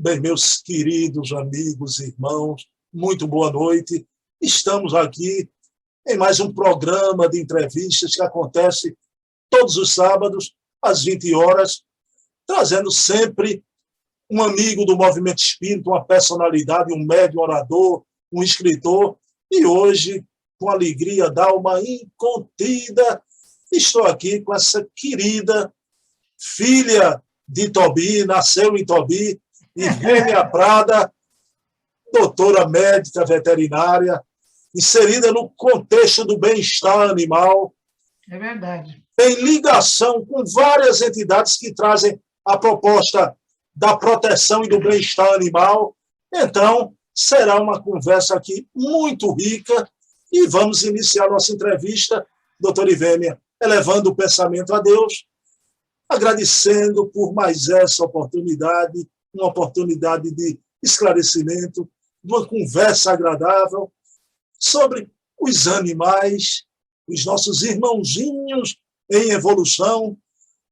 Bem, meus queridos amigos, irmãos, muito boa noite. Estamos aqui em mais um programa de entrevistas que acontece todos os sábados, às 20 horas, trazendo sempre um amigo do movimento espírita, uma personalidade, um médium orador, um escritor. E hoje, com alegria d'alma incontida, estou aqui com essa querida filha de Tobi, nasceu em Tobi, Ivênia Prada, doutora médica veterinária, inserida no contexto do bem-estar animal. É verdade. Em ligação com várias entidades que trazem a proposta da proteção e do bem-estar animal. Então, será uma conversa aqui muito rica e vamos iniciar nossa entrevista, doutora Ivênia, elevando o pensamento a Deus, agradecendo por mais essa oportunidade, uma oportunidade de esclarecimento, de uma conversa agradável sobre os animais, os nossos irmãozinhos em evolução,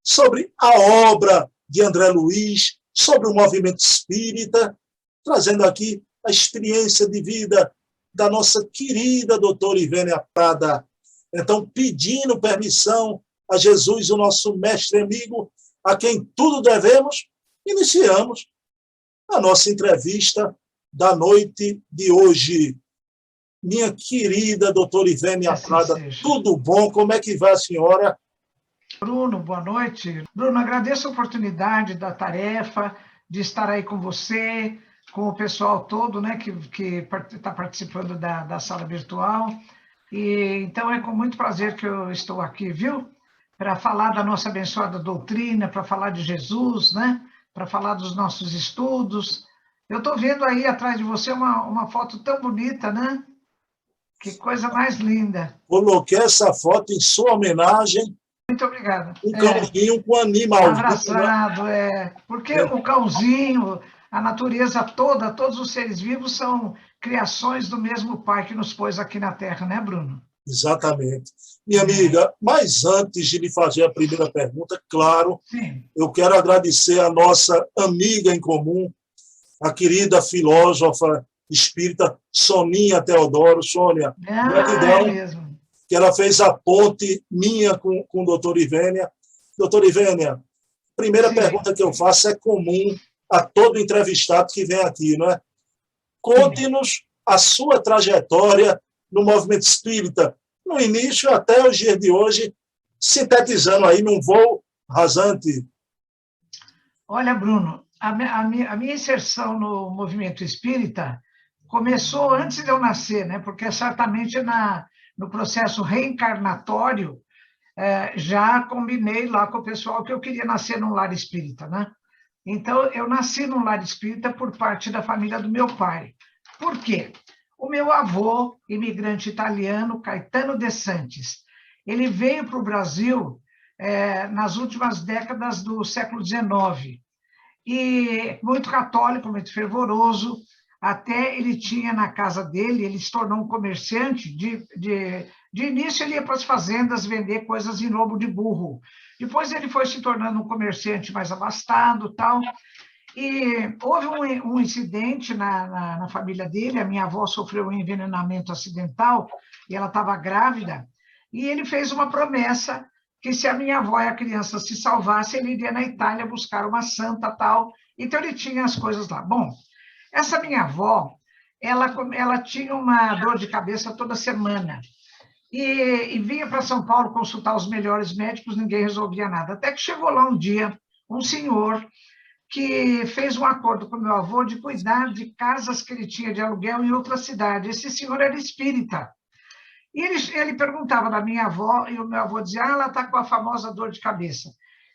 sobre a obra de André Luiz, sobre o movimento espírita, trazendo aqui a experiência de vida da nossa querida doutora Ivênia Prada. Então, pedindo permissão a Jesus, o nosso mestre amigo, a quem tudo devemos, iniciamos a nossa entrevista da noite de hoje. Minha querida doutora Ivênia Prada, tudo bom? Como é que vai a senhora? Bruno, boa noite. Bruno, agradeço a oportunidade da tarefa de estar aí com você, com o pessoal todo, né, que está participando da sala virtual. E então é com muito prazer que eu estou aqui, viu? Para falar da nossa abençoada doutrina, para falar de Jesus, né? Para falar dos nossos estudos. Eu estou vendo aí atrás de você uma foto tão bonita, né? Que coisa mais linda. Coloquei essa foto em sua homenagem. Muito obrigada. Um cãozinho com animal. Abraçado, Porque o cãozinho, a natureza toda, todos os seres vivos são criações do mesmo Pai que nos pôs aqui na Terra, né, Bruno? Exatamente. Minha amiga, mas antes de lhe fazer a primeira pergunta, claro, Sim. Eu quero agradecer a nossa amiga em comum, a querida filósofa espírita Soninha Teodoro. Sônia, gratidão, mesmo. que ela fez a ponte minha com o doutor Ivênia. Doutor Ivênia, primeira pergunta que eu faço é comum a todo entrevistado que vem aqui, não é? Conte-nos a sua trajetória no movimento espírita, no início até os dias de hoje, sintetizando aí num voo rasante. Olha, Bruno, a minha inserção no movimento espírita começou antes de eu nascer, né? Porque certamente no processo reencarnatório já combinei lá com o pessoal que eu queria nascer num lar espírita, né? Então, eu nasci num lar espírita por parte da família do meu pai. Por quê? O meu avô, imigrante italiano, Caetano de Santis, ele veio para o Brasil nas últimas décadas do século XIX. E muito católico, muito fervoroso, até ele tinha na casa dele, ele se tornou um comerciante, de início ele ia para as fazendas vender coisas em lombo de burro, depois ele foi se tornando um comerciante mais abastado, tal, e houve um incidente na família dele, a minha avó sofreu um envenenamento acidental, e ela estava grávida, e ele fez uma promessa que se a minha avó e a criança se salvasse, ele iria na Itália buscar uma santa, tal, então ele tinha as coisas lá. Bom, essa minha avó, ela tinha uma dor de cabeça toda semana, e vinha para São Paulo consultar os melhores médicos, ninguém resolvia nada, até que chegou lá um dia, um senhor que fez um acordo com meu avô de cuidar de casas que ele tinha de aluguel em outra cidade. Esse senhor era espírita. E ele perguntava da minha avó, e o meu avô dizia, ela está com a famosa dor de cabeça.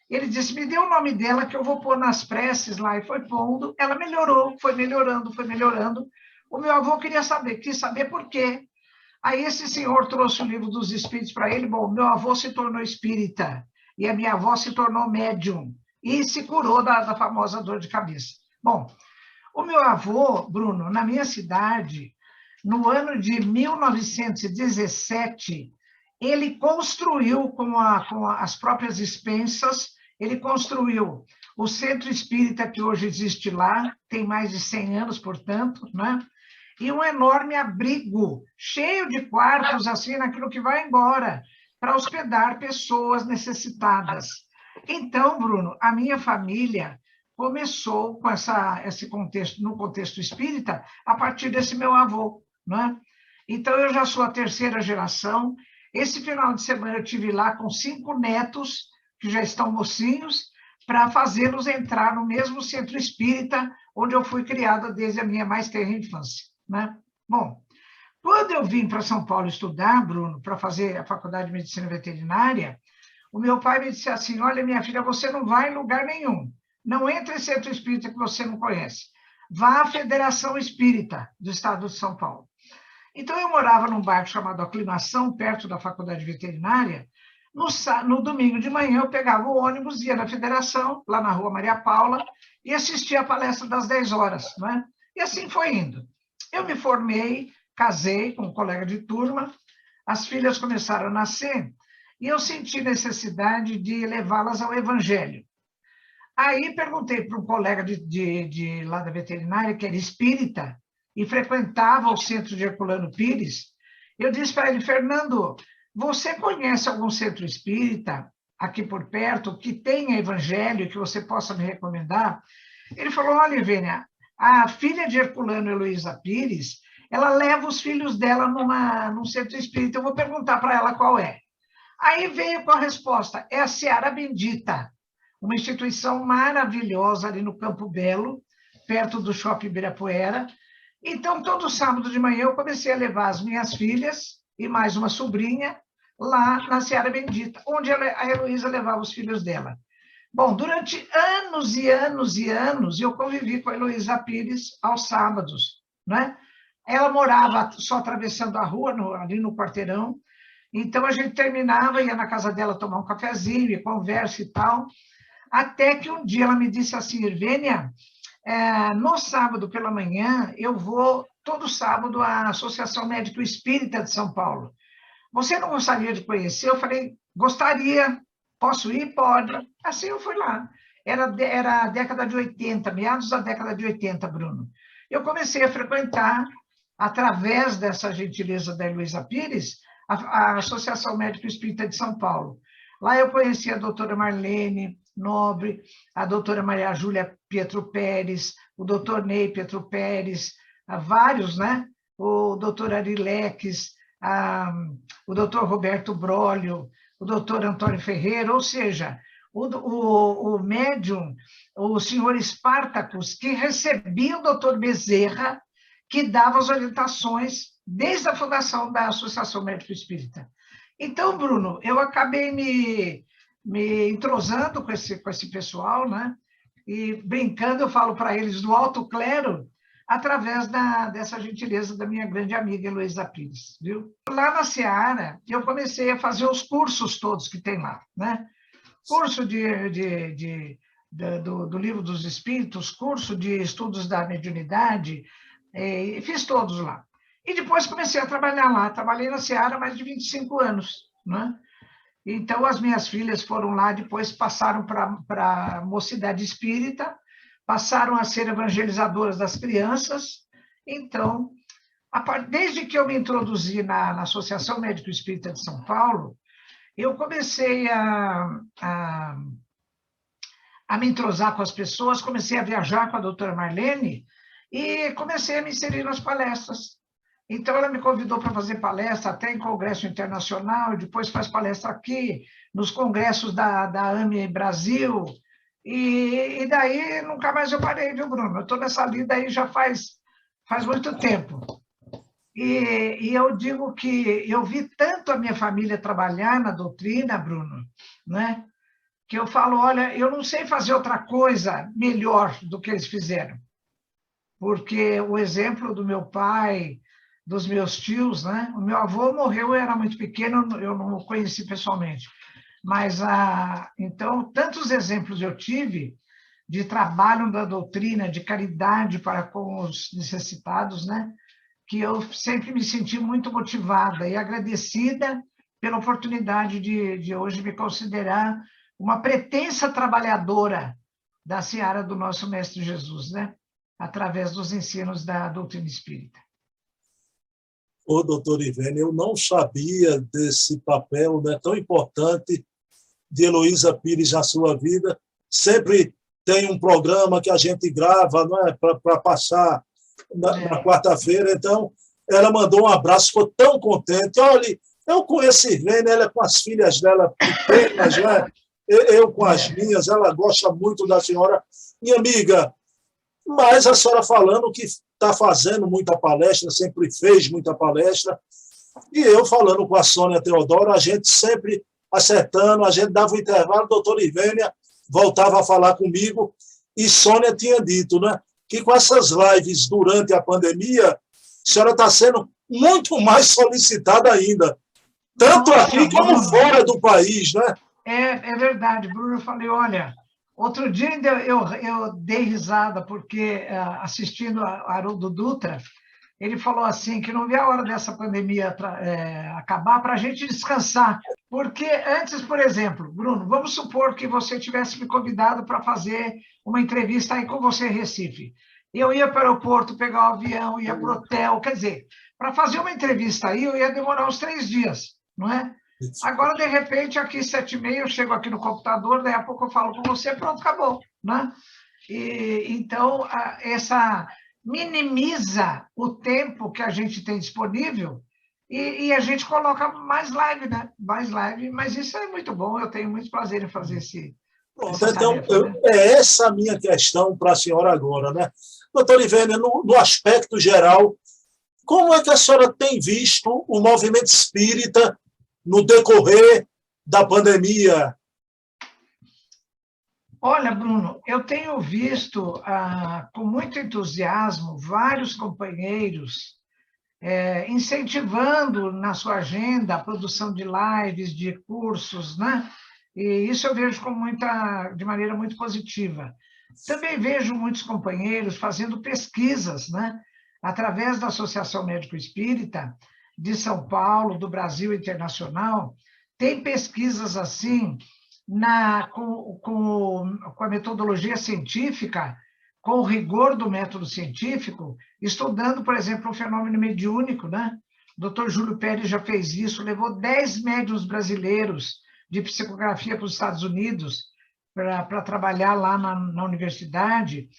Ele disse, me dê o nome dela que eu vou pôr nas preces lá, e foi pondo, ela melhorou, foi melhorando, foi melhorando. O meu avô quis saber por quê. Aí esse senhor trouxe o livro dos espíritos para ele, bom, meu avô se tornou espírita, e a minha avó se tornou médium, e se curou da famosa dor de cabeça. Bom, o meu avô, Bruno, na minha cidade, no ano de 1917, ele construiu com as próprias expensas ele construiu o centro espírita que hoje existe lá, tem mais de 100 anos, portanto, né? E um enorme abrigo, cheio de quartos, assim, naquilo que vai embora, para hospedar pessoas necessitadas. Então, Bruno, a minha família começou com esse contexto, no contexto espírita, a partir desse meu avô, né? Então, eu já sou a terceira geração. Esse final de semana eu estive lá com 5 netos, que já estão mocinhos, para fazê-los entrar no mesmo centro espírita onde eu fui criada desde a minha mais tenra infância, né? Bom, quando eu vim para São Paulo estudar, Bruno, para fazer a faculdade de medicina veterinária, o meu pai me disse assim: olha, minha filha, você não vai em lugar nenhum. Não entre em centro espírita que você não conhece. Vá à Federação Espírita do Estado de São Paulo. Então, eu morava num bairro chamado Aclimação, perto da faculdade veterinária. No domingo de manhã, eu pegava o ônibus, ia na Federação, lá na Rua Maria Paula, e assistia a palestra das 10 horas, né? E assim foi indo. Eu me formei, casei com um colega de turma, as filhas começaram a nascer, e eu senti necessidade de levá-las ao Evangelho. Aí perguntei para um colega lá da veterinária, que era espírita, e frequentava o centro de Herculano Pires. Eu disse para ele: Fernando, você conhece algum centro espírita aqui por perto que tenha evangelho que você possa me recomendar? Ele falou: olha, Vênia, a filha de Herculano, Heloísa Pires, ela leva os filhos dela num centro espírita, eu vou perguntar para ela qual é. Aí veio com a resposta: é a Seara Bendita, uma instituição maravilhosa ali no Campo Belo, perto do Shopping Ibirapuera. Então, todo sábado de manhã, eu comecei a levar as minhas filhas e mais uma sobrinha lá na Seara Bendita, onde a Heloísa levava os filhos dela. Bom, durante anos e anos e anos, eu convivi com a Heloísa Pires aos sábados, né? Ela morava só atravessando a rua, ali no quarteirão. Então, a gente terminava, ia na casa dela tomar um cafezinho, e conversa e tal. Até que um dia ela me disse assim: Irvênia, no sábado pela manhã, eu vou todo sábado à Associação Médico Espírita de São Paulo. Você não gostaria de conhecer? Eu falei: gostaria. Posso ir? Pode. Assim eu fui lá. Era a década de 80, meados da década de 80, Bruno. Eu comecei a frequentar, através dessa gentileza da Heloísa Pires, a Associação Médico Espírita de São Paulo. Lá eu conheci a doutora Marlene Nobre, a doutora Maria Júlia Pietro Pérez, o doutor Ney Pietro Pérez, vários, né? O doutor Arileques, o doutor Roberto Brolio, o doutor Antônio Ferreira, ou seja, o médium, o senhor Espartacus, que recebia o doutor Bezerra, que dava as orientações desde a fundação da Associação Médico Espírita. Então, Bruno, eu acabei me entrosando com esse pessoal, né? E brincando, eu falo para eles do alto clero, através dessa gentileza da minha grande amiga Heloísa Pires, viu? Lá na Seara, eu comecei a fazer os cursos todos que tem lá, né? Curso do Livro dos Espíritos, curso de estudos da mediunidade, fiz todos lá. E depois comecei a trabalhar lá. Trabalhei na Seara há mais de 25 anos, né? Então, as minhas filhas foram lá, depois passaram para a Mocidade Espírita, passaram a ser evangelizadoras das crianças. Então, desde que eu me introduzi na Associação Médico Espírita de São Paulo, eu comecei a me entrosar com as pessoas, comecei a viajar com a doutora Marlene e comecei a me inserir nas palestras. Então, ela me convidou para fazer palestra até em congresso internacional, depois faz palestra aqui, nos congressos da AME Brasil, e daí nunca mais eu parei, viu, Bruno? Eu estou nessa lida aí já faz muito tempo. E eu digo que eu vi tanto a minha família trabalhar na doutrina, Bruno, né? Que eu falo: olha, eu não sei fazer outra coisa melhor do que eles fizeram. Porque o exemplo do meu pai, dos meus tios, né? O meu avô morreu, eu era muito pequeno, eu não o conheci pessoalmente. Mas, então, tantos exemplos eu tive de trabalho da doutrina, de caridade para com os necessitados, né? Que eu sempre me senti muito motivada e agradecida pela oportunidade de hoje me considerar uma pretensa trabalhadora da seara do nosso Mestre Jesus, né? Através dos ensinos da doutrina espírita. Ô, doutor Ivênia, eu não sabia desse papel, né, tão importante de Heloísa Pires na sua vida. Sempre tem um programa que a gente grava, não é, para passar na quarta-feira. Então, ela mandou um abraço, ficou tão contente. Olha, eu conheço a Ivênia, ela é com as filhas dela pequenas, né? Eu com as minhas, ela gosta muito da senhora. Minha amiga, mas a senhora falando que está fazendo muita palestra, sempre fez muita palestra, e eu falando com a Sônia Teodoro, a gente sempre acertando, a gente dava um intervalo, doutor Ivênia voltava a falar comigo, e Sônia tinha dito, né, que com essas lives durante a pandemia, a senhora está sendo muito mais solicitada ainda, tanto aqui como fora do país, né? É verdade, Bruno. Eu falei, olha, outro dia ainda eu dei risada, porque assistindo a Haroldo Dutra, ele falou assim, que não via a hora dessa pandemia acabar para a gente descansar. Porque antes, por exemplo, Bruno, vamos supor que você tivesse me convidado para fazer uma entrevista aí com você em Recife. Eu ia para o aeroporto, pegar o avião, ia para o hotel, quer dizer, para fazer uma entrevista aí, eu ia demorar uns 3 dias, não é? Agora, de repente, aqui 7h30, eu chego aqui no computador, daí a pouco eu falo com você, pronto, acabou, né? Então, essa minimiza o tempo que a gente tem disponível e a gente coloca mais live, né? Mais live, mas isso é muito bom, eu tenho muito prazer em fazer Pronto, então, é essa a minha questão para a senhora agora, né? Doutor Ivênia, no aspecto geral, como é que a senhora tem visto o movimento espírita no decorrer da pandemia? Olha, Bruno, eu tenho visto com muito entusiasmo vários companheiros incentivando na sua agenda a produção de lives, de cursos, né? E isso eu vejo de maneira muito positiva. Também vejo muitos companheiros fazendo pesquisas, né? Através da Associação Médico Espírita de São Paulo, do Brasil Internacional, tem pesquisas assim, com a metodologia científica, com o rigor do método científico, estudando, por exemplo, o fenômeno mediúnico, né? O Dr. Júlio Pérez já fez isso, levou 10 médiuns brasileiros de psicografia para os Estados Unidos para trabalhar lá na universidade,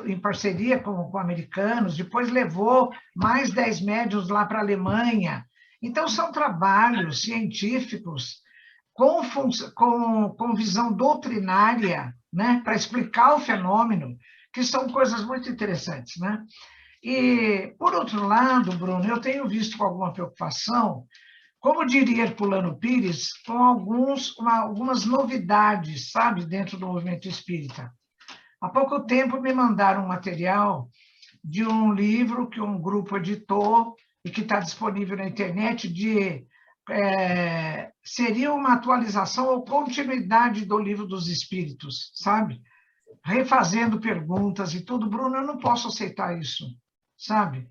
em parceria com americanos, depois levou mais 10 médiuns lá para a Alemanha. Então, são trabalhos científicos com visão doutrinária, né, para explicar o fenômeno, que são coisas muito interessantes, né? E, por outro lado, Bruno, eu tenho visto com alguma preocupação, como diria Herculano Pires, com algumas novidades, sabe, dentro do movimento espírita. Há pouco tempo me mandaram um material de um livro que um grupo editou e que está disponível na internet seria uma atualização ou continuidade do Livro dos Espíritos, sabe? Refazendo perguntas e tudo. Bruno, eu não posso aceitar isso, sabe?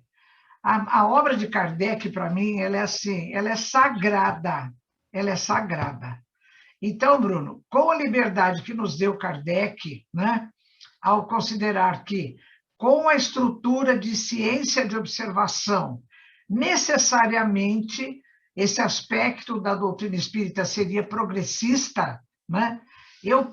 A obra de Kardec, para mim, ela é assim, ela é sagrada. Ela é sagrada. Então, Bruno, com a liberdade que nos deu Kardec, né, ao considerar que, com a estrutura de ciência de observação, necessariamente esse aspecto da doutrina espírita seria progressista, né? Eu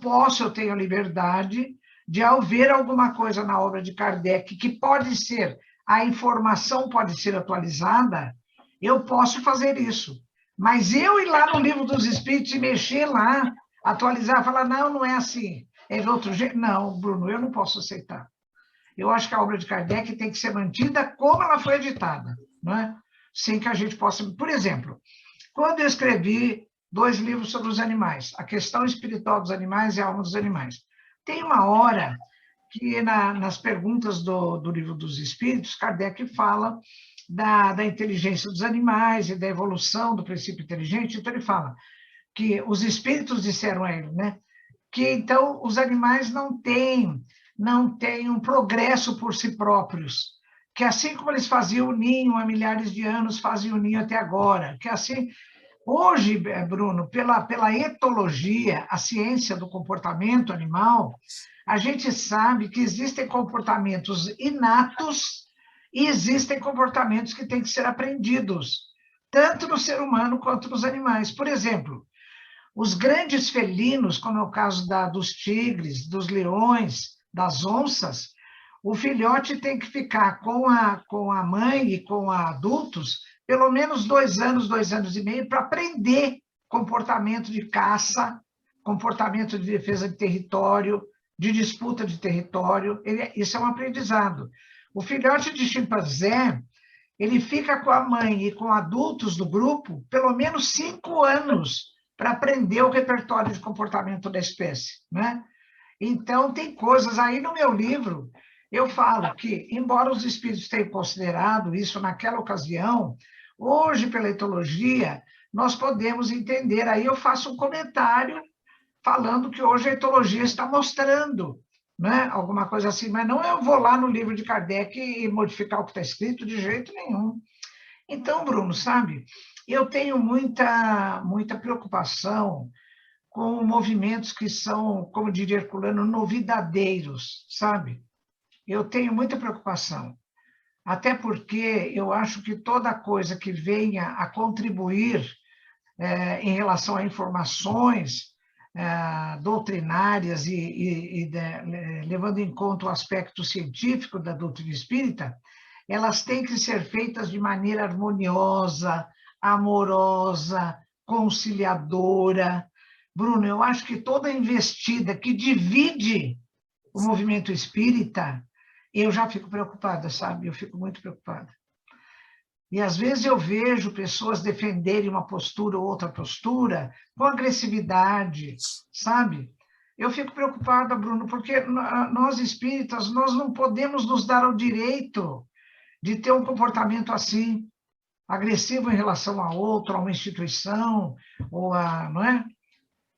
tenho a liberdade de, ao ver alguma coisa na obra de Kardec que pode ser, a informação pode ser atualizada, eu posso fazer isso. Mas eu ir lá no Livro dos Espíritos e mexer lá, atualizar, falar, não é assim, é de outro jeito. Não, Bruno, eu não posso aceitar. Eu acho que a obra de Kardec tem que ser mantida como ela foi editada, não é? Sem que a gente possa... Por exemplo, quando eu escrevi 2 livros sobre os animais, A Questão Espiritual dos Animais e a Alma dos Animais, tem uma hora que, nas perguntas do Livro dos Espíritos, Kardec fala da inteligência dos animais e da evolução do princípio inteligente. Então, ele fala que os espíritos disseram a ele, né, que, então, os animais não têm um progresso por si próprios, que assim como eles faziam o ninho há milhares de anos, fazem o ninho até agora, que assim Hoje, Bruno, pela etologia, a ciência do comportamento animal, a gente sabe que existem comportamentos inatos e existem comportamentos que têm que ser aprendidos, tanto no ser humano quanto nos animais. Por exemplo, os grandes felinos, como é o caso dos tigres, dos leões, das onças, o filhote tem que ficar com a mãe e com adultos pelo menos 2 anos e meio, para aprender comportamento de caça, comportamento de defesa de território, de disputa de território. Isso é um aprendizado. O filhote de chimpanzé, ele fica com a mãe e com adultos do grupo pelo menos 5 anos para aprender o repertório de comportamento da espécie, né? Então, tem coisas aí no meu livro, eu falo que, embora os espíritos tenham considerado isso naquela ocasião, hoje, pela etologia, nós podemos entender. Aí eu faço um comentário falando que hoje a etologia está mostrando, né? Alguma coisa assim, mas não eu vou lá no livro de Kardec e modificar o que está escrito de jeito nenhum. Então, Bruno, sabe, eu tenho muita preocupação com movimentos que são, como diria Herculano, novidadeiros, sabe? Eu tenho muita preocupação, até porque eu acho que toda coisa que venha a contribuir em relação a informações doutrinárias levando em conta o aspecto científico da doutrina espírita, elas têm que ser feitas de maneira harmoniosa, amorosa, conciliadora. Bruno, eu acho que toda investida que divide o movimento espírita, eu já fico preocupada, sabe? Eu fico muito preocupada. E às vezes eu vejo pessoas defenderem uma postura ou outra postura com agressividade, sabe? Eu fico preocupada, Bruno, porque nós espíritas, nós não podemos nos dar o direito de ter um comportamento assim, agressivo em relação a outro, a uma instituição, não é?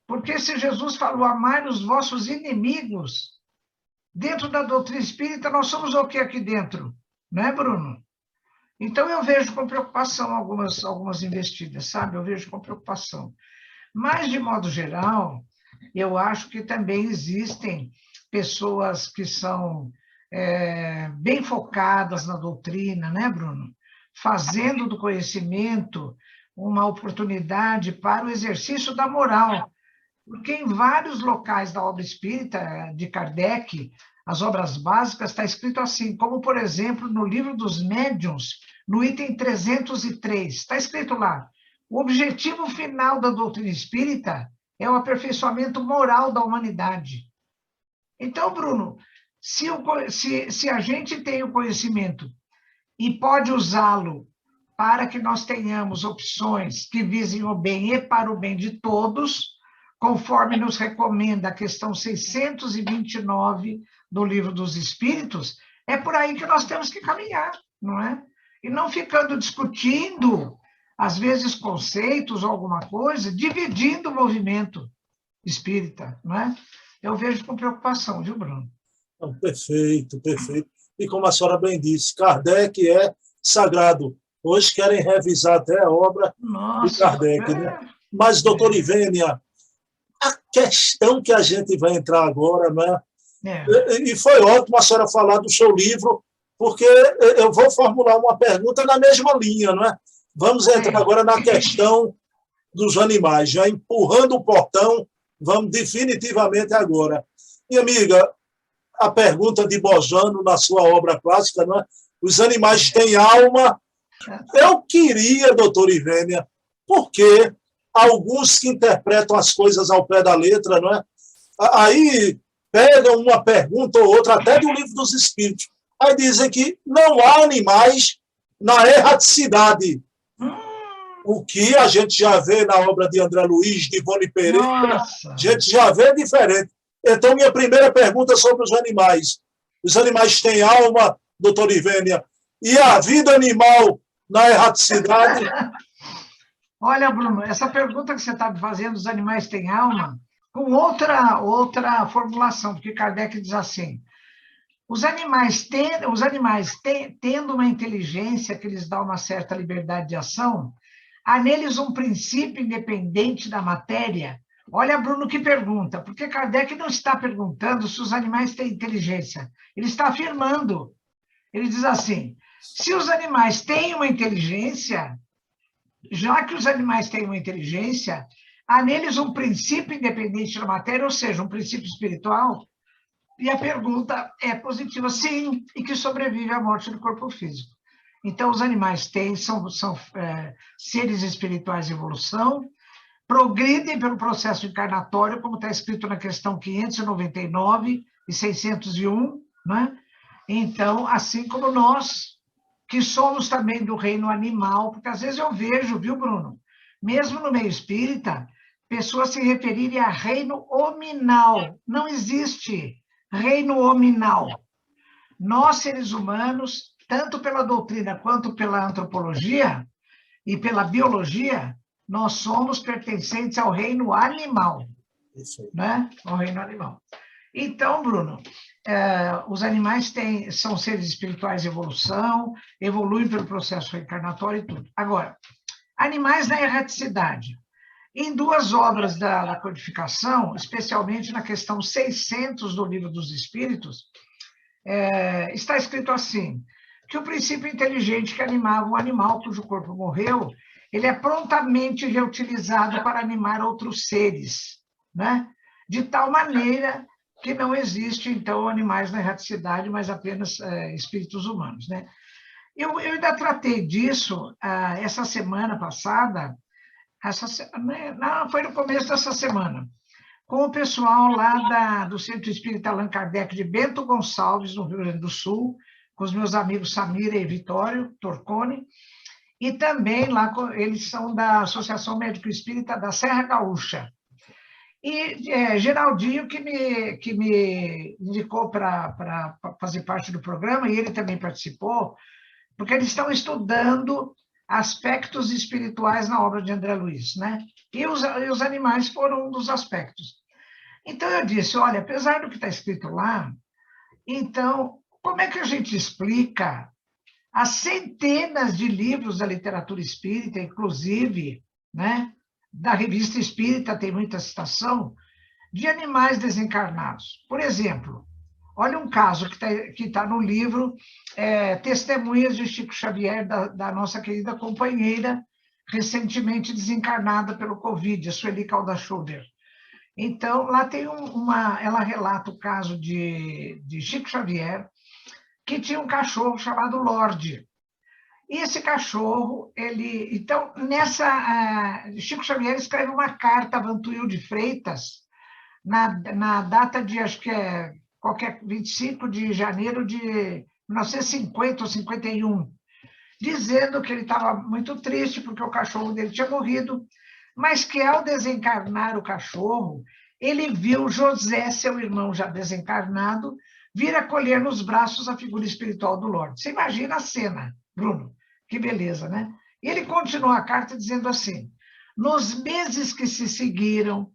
Porque se Jesus falou, amai os vossos inimigos, dentro da doutrina espírita, nós somos o que aqui dentro? Não é, Bruno? Então, eu vejo com preocupação algumas investidas, sabe? Eu vejo com preocupação. Mas, de modo geral, eu acho que também existem pessoas que são bem focadas na doutrina, né, Bruno? Fazendo do conhecimento uma oportunidade para o exercício da moral. Porque em vários locais da obra espírita de Kardec, as obras básicas, está escrito assim, como, por exemplo, no livro dos médiuns, no item 303, está escrito lá, o objetivo final da doutrina espírita é o aperfeiçoamento moral da humanidade. Então, Bruno, se a gente tem o conhecimento e pode usá-lo para que nós tenhamos opções que visem o bem e para o bem de todos, conforme nos recomenda a questão 629 do Livro dos Espíritos, é por aí que nós temos que caminhar, não é? E não ficando discutindo, às vezes, conceitos ou alguma coisa, dividindo o movimento espírita, não é? Eu vejo com preocupação, viu, Bruno? Perfeito, perfeito. E como a senhora bem disse, Kardec é sagrado. Hoje querem revisar até a obra de Kardec, né? Mas, doutora Ivênia, a questão que a gente vai entrar agora, né? E foi ótimo a senhora falar do seu livro, porque eu vou formular uma pergunta na mesma linha, não é? Vamos entrar agora na questão dos animais, já empurrando o portão, vamos definitivamente agora. Minha amiga, a pergunta de Bojano na sua obra clássica, não é? Os animais têm alma. Eu queria, doutora Ivênia, porque alguns que interpretam as coisas ao pé da letra, não é? Aí pegam uma pergunta ou outra, até do Livro dos Espíritos, aí dizem que não há animais na erraticidade. O que a gente já vê na obra de André Luiz, de Ivone Pereira, a gente já vê diferente. Então, minha primeira pergunta é sobre os animais. Os animais têm alma, doutora Ivênia, e a vida animal na erraticidade? Olha, Bruno, essa pergunta que você está me fazendo, os animais têm alma, com outra formulação, porque Kardec diz assim, os animais tendo uma inteligência que lhes dá uma certa liberdade de ação, Há neles um princípio independente da matéria? Olha, Bruno, que pergunta, porque Kardec não está perguntando se os animais têm inteligência, ele está afirmando. Ele diz assim, se os animais têm uma inteligência, já que os animais têm uma inteligência, há neles um princípio independente da matéria, ou seja, um princípio espiritual? E a pergunta é positiva, sim, e que sobrevive à morte do corpo físico. Então, os animais são seres espirituais em evolução, progridem pelo processo encarnatório, como está escrito na questão 599 e 601, né? Então, assim como nós, que somos também do reino animal, porque às vezes eu vejo, viu, Bruno? Mesmo no meio espírita, pessoas se referirem a reino hominal. Não existe reino hominal. Nós, seres humanos, tanto pela doutrina quanto pela antropologia e pela biologia, nós somos pertencentes ao reino animal. Isso. Né? Ao reino animal. Então, Bruno, os animais são seres espirituais em evolução, evoluem pelo processo reencarnatório e tudo. Agora, animais na erraticidade. Em duas obras da codificação, especialmente na questão 600 do Livro dos Espíritos, está escrito assim, que o princípio inteligente que animava um animal cujo corpo morreu, ele é prontamente reutilizado para animar outros seres, né? De tal maneira que não existe, então, animais na erraticidade, mas apenas espíritos humanos, né? Eu ainda tratei disso essa semana passada, não, foi no começo dessa semana, com o pessoal lá do Centro Espírita Allan Kardec de Bento Gonçalves, no Rio Grande do Sul, com os meus amigos Samira e Vitório Torcone, e também lá, eles são da Associação Médico Espírita da Serra Gaúcha. E Geraldinho, que me indicou para fazer parte do programa, e ele também participou, porque eles estão estudando aspectos espirituais na obra de André Luiz, né? E os animais foram um dos aspectos. Então, eu disse, olha, apesar do que está escrito lá, então, como é que a gente explica as centenas de livros da literatura espírita, inclusive, né, da revista Espírita, tem muita citação, de animais desencarnados? Por exemplo, olha um caso que está no livro Testemunhas de Chico Xavier, da nossa querida companheira, recentemente desencarnada pelo Covid, a Sueli Calda-Schroeder. Então, lá tem ela relata o caso de Chico Xavier, que tinha um cachorro chamado Lorde. E esse cachorro, então, Chico Xavier escreve uma carta a Vantuil de Freitas, na data de, acho que qualquer 25 de janeiro de 1950 ou 51, dizendo que ele estava muito triste porque o cachorro dele tinha morrido, mas que ao desencarnar o cachorro, ele viu José, seu irmão já desencarnado, vir acolher nos braços a figura espiritual do Lorde. Você imagina a cena, Bruno, que beleza, né? E ele continua a carta dizendo assim, nos meses que se seguiram,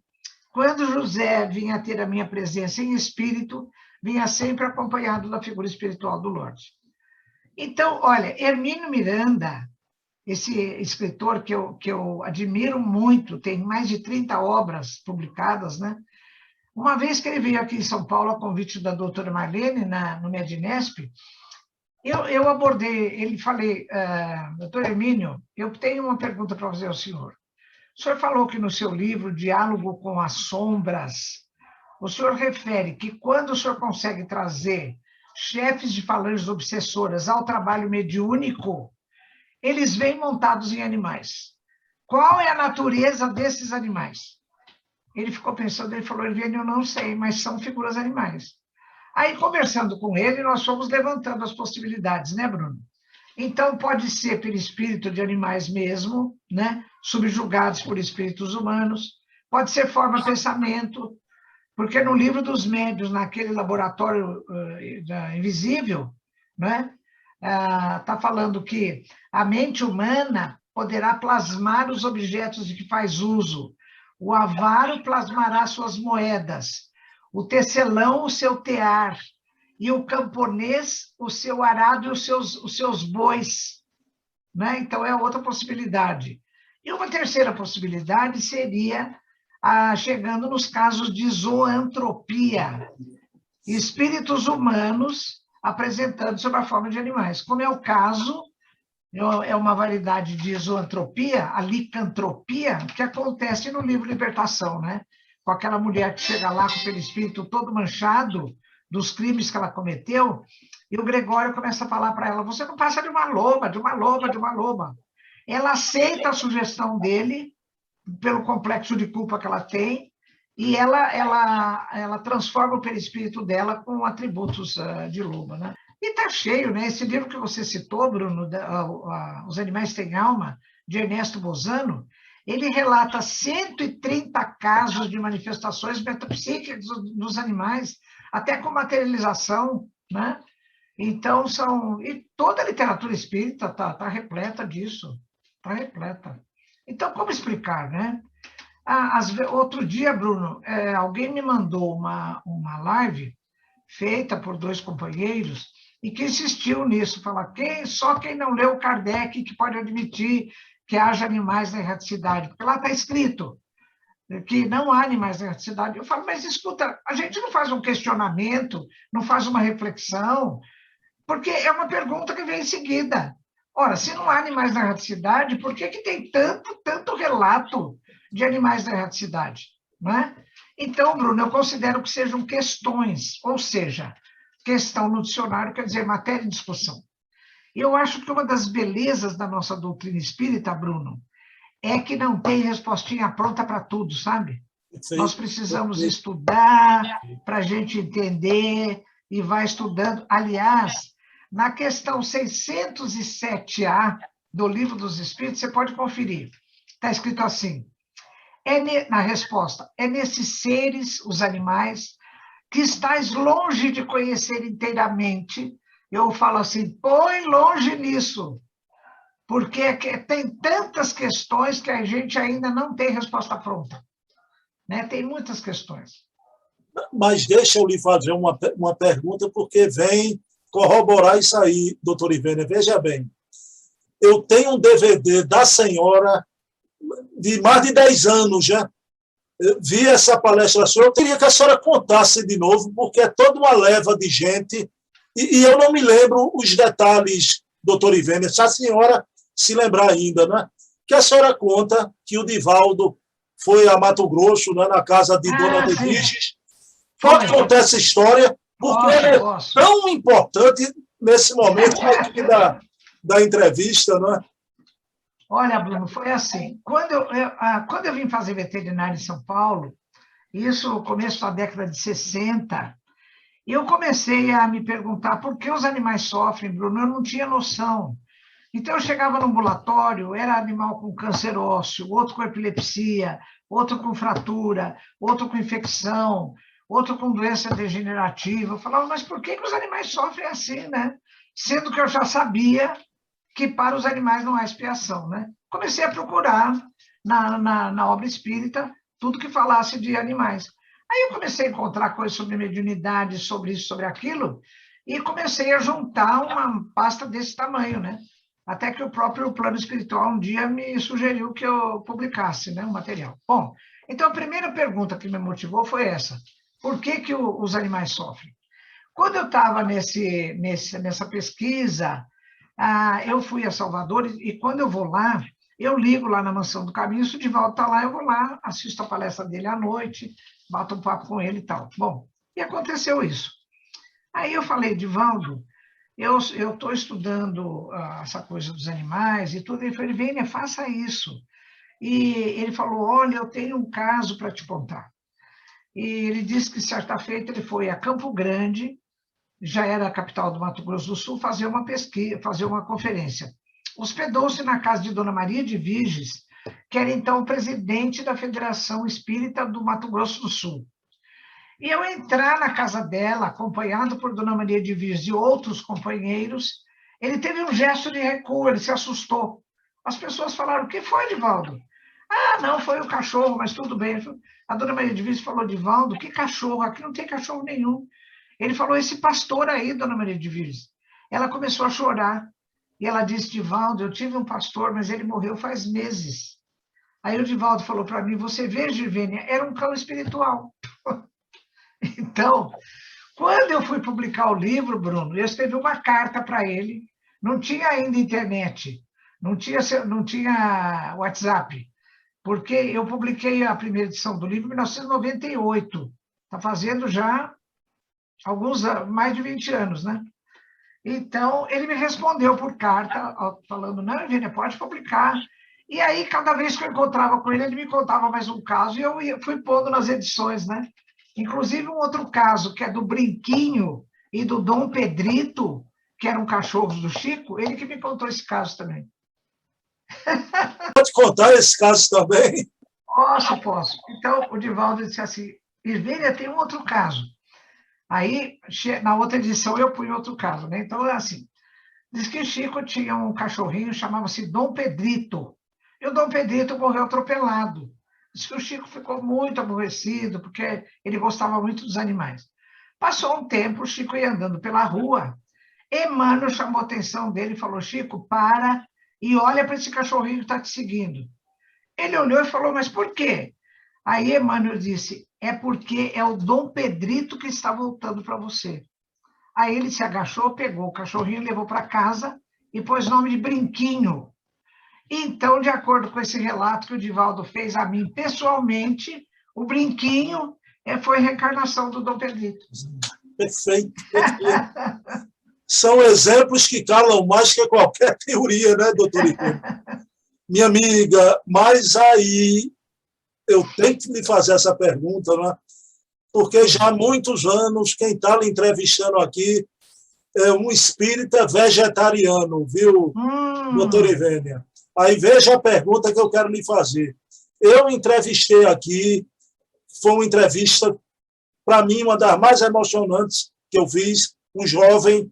quando José vinha ter a minha presença em espírito, vinha sempre acompanhado da figura espiritual do Lorde. Então, olha, Hermínio Miranda, esse escritor que eu admiro muito, tem mais de 30 obras publicadas, né? Uma vez que ele veio aqui em São Paulo, a convite da doutora Marlene, no Medinesp, eu abordei ele e falei, doutor Hermínio, eu tenho uma pergunta para fazer ao senhor. O senhor falou que no seu livro, Diálogo com as Sombras, o senhor refere que quando o senhor consegue trazer chefes de falanges obsessoras ao trabalho mediúnico, eles vêm montados em animais. Qual é a natureza desses animais? Ele ficou pensando, ele falou, eu não sei, mas são figuras animais. Aí, conversando com ele, nós fomos levantando as possibilidades, né, Bruno? Então, pode ser pelo espírito de animais mesmo, né? Subjugados por espíritos humanos, pode ser forma pensamento, porque no livro dos médiuns, naquele laboratório invisível, né? Está falando que a mente humana poderá plasmar os objetos de que faz uso. O avaro plasmará suas moedas, o tecelão o seu tear, e o camponês o seu arado e os seus bois. Né? Então, é outra possibilidade. E uma terceira possibilidade seria chegando nos casos de zoantropia, espíritos humanos apresentando sob a forma de animais, como é o caso, é uma variedade de zoantropia, a licantropia, que acontece no livro Libertação, né? Com aquela mulher que chega lá com o perispírito todo manchado dos crimes que ela cometeu, e o Gregório começa a falar para ela, você não passa de uma loba, de uma loba, de uma loba. Ela aceita a sugestão dele, pelo complexo de culpa que ela tem, e ela transforma o perispírito dela com atributos de loba, né? E está cheio, né? Esse livro que você citou, Bruno, Os Animais Têm Alma, de Ernesto Bozano, ele relata 130 casos de manifestações metapsíquicas dos animais, até com materialização, né? Então, e toda a literatura espírita está repleta disso, está repleta. Então, como explicar, né? Outro dia, Bruno, alguém me mandou uma live feita por 2 companheiros e que insistiu nisso, falar só quem não leu Kardec que pode admitir que haja animais na erraticidade, porque lá está escrito que não há animais na erraticidade. Eu falo, mas escuta, a gente não faz um questionamento, não faz uma reflexão, porque é uma pergunta que vem em seguida. Ora, se não há animais na erraticidade, por que tem tanto relato de animais na erraticidade? Não é? Então, Bruno, eu considero que sejam questões, ou seja, questão no dicionário quer dizer matéria em discussão. E eu acho que uma das belezas da nossa doutrina espírita, Bruno, é que não tem respostinha pronta para tudo, sabe? Sim. Nós precisamos estudar para a gente entender e vai estudando. Aliás, na questão 607A do Livro dos Espíritos, você pode conferir. Está escrito assim, na resposta, é nesses seres, os animais, que estáis longe de conhecer inteiramente. Eu falo assim, põe longe nisso, porque tem tantas questões que a gente ainda não tem resposta pronta. Né? Tem muitas questões. Mas deixa eu lhe fazer uma pergunta, porque vem corroborar isso aí, doutor Ivênia. Veja bem, eu tenho um DVD da senhora de mais de 10 anos já. Eu vi essa palestra sua, eu queria que a senhora contasse de novo, porque é toda uma leva de gente, e eu não me lembro os detalhes, doutor Ivênia, se a senhora se lembrar ainda, né? Que a senhora conta que o Divaldo foi a Mato Grosso, né, na casa de Dona Edviges. Pode contar essa história, porque ela é tão importante nesse momento aqui da entrevista, né? Olha, Bruno, foi assim. Quando eu vim fazer veterinário em São Paulo, isso no começo da década de 60, eu comecei a me perguntar por que os animais sofrem, Bruno. Eu não tinha noção. Então, eu chegava no ambulatório, era animal com câncer ósseo, outro com epilepsia, outro com fratura, outro com infecção, outro com doença degenerativa. Eu falava, mas por que os animais sofrem assim, né? Sendo que eu já sabia que para os animais não há expiação, né? Comecei a procurar na obra espírita tudo que falasse de animais. Aí eu comecei a encontrar coisas sobre mediunidade, sobre isso, sobre aquilo, e comecei a juntar uma pasta desse tamanho, né? Até que o próprio plano espiritual um dia me sugeriu que eu publicasse, né, o material. Bom, então a primeira pergunta que me motivou foi essa. Por que os animais sofrem? Quando eu estava nessa pesquisa, eu fui a Salvador e quando eu vou lá, eu ligo lá na Mansão do Caminho, se o Divaldo está lá, eu vou lá, assisto a palestra dele à noite, bato um papo com ele e tal. Bom, e aconteceu isso. Aí eu falei, Divaldo, eu estou estudando essa coisa dos animais e tudo. Ele falou, Vênia, faça isso. E ele falou, olha, eu tenho um caso para te contar. E ele disse que certa feita ele foi a Campo Grande, já era a capital do Mato Grosso do Sul, fazer uma pesquisa, fazer uma conferência. Hospedou-se na casa de Dona Maria de Viges, que era então presidente da Federação Espírita do Mato Grosso do Sul. E eu entrar na casa dela, acompanhado por Dona Maria de Viges e outros companheiros, ele teve um gesto de recuo, ele se assustou. As pessoas falaram, o que foi, Divaldo? Ah, não, foi o cachorro, mas tudo bem. A Dona Maria de Viges falou, Divaldo, que cachorro? Aqui não tem cachorro nenhum. Ele falou, esse pastor aí, Dona Maria de Viges. Ela começou a chorar. E ela disse, Divaldo, eu tive um pastor, mas ele morreu faz meses. Aí o Divaldo falou para mim, você vê, Givênia, era um cão espiritual. Então, quando eu fui publicar o livro, Bruno, eu escrevi uma carta para ele, não tinha ainda internet, não tinha WhatsApp, porque eu publiquei a primeira edição do livro em 1998, está fazendo já mais de 20 anos, né? Então, ele me respondeu por carta, falando, não, Eugênia, pode publicar. E aí, cada vez que eu encontrava com ele, ele me contava mais um caso, e eu fui pondo nas edições, né? Inclusive, um outro caso, que é do Brinquinho e do Dom Pedrito, que eram cachorros do Chico, ele que me contou esse caso também. Pode contar esse caso também? Posso. Então, o Divaldo disse assim, Eugênia, tem um outro caso. Aí, na outra edição, eu pus outro caso, né? Então, é assim, diz que Chico tinha um cachorrinho, chamava-se Dom Pedrito, e o Dom Pedrito morreu atropelado. Diz que o Chico ficou muito aborrecido, porque ele gostava muito dos animais. Passou um tempo, o Chico ia andando pela rua, Emmanuel chamou a atenção dele e falou, Chico, para e olha para esse cachorrinho que está te seguindo. Ele olhou e falou, mas por quê? Aí Emmanuel disse, é porque é o Dom Pedrito que está voltando para você. Aí ele se agachou, pegou o cachorrinho, levou para casa e pôs nome de Brinquinho. Então, de acordo com esse relato que o Divaldo fez a mim perfeitamente, o Brinquinho foi a reencarnação do Dom Pedrito. Perfeito. São exemplos que calam mais que qualquer teoria, né, doutor Icone? Minha amiga, mas aí eu tenho que lhe fazer essa pergunta, né? Porque já há muitos anos, quem está lhe entrevistando aqui é um espírita vegetariano, viu, doutor Ivênia? Aí veja a pergunta que eu quero lhe fazer. Eu entrevistei aqui, foi uma entrevista, para mim, uma das mais emocionantes que eu fiz, um jovem,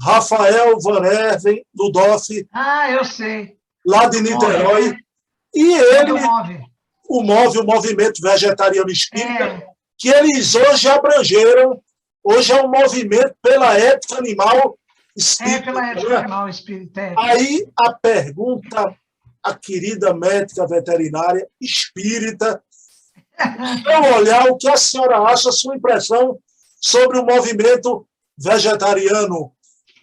Rafael Van Herven, do DOF. Eu sei. Lá de Niterói. E ele, o Movimento Vegetariano Espírita, que eles hoje abrangeram, hoje é um movimento pela ética animal espírita. Pela ética animal espírita. Aí a pergunta, a querida médica veterinária espírita, ao olhar o que a senhora acha, a sua impressão sobre o movimento vegetariano.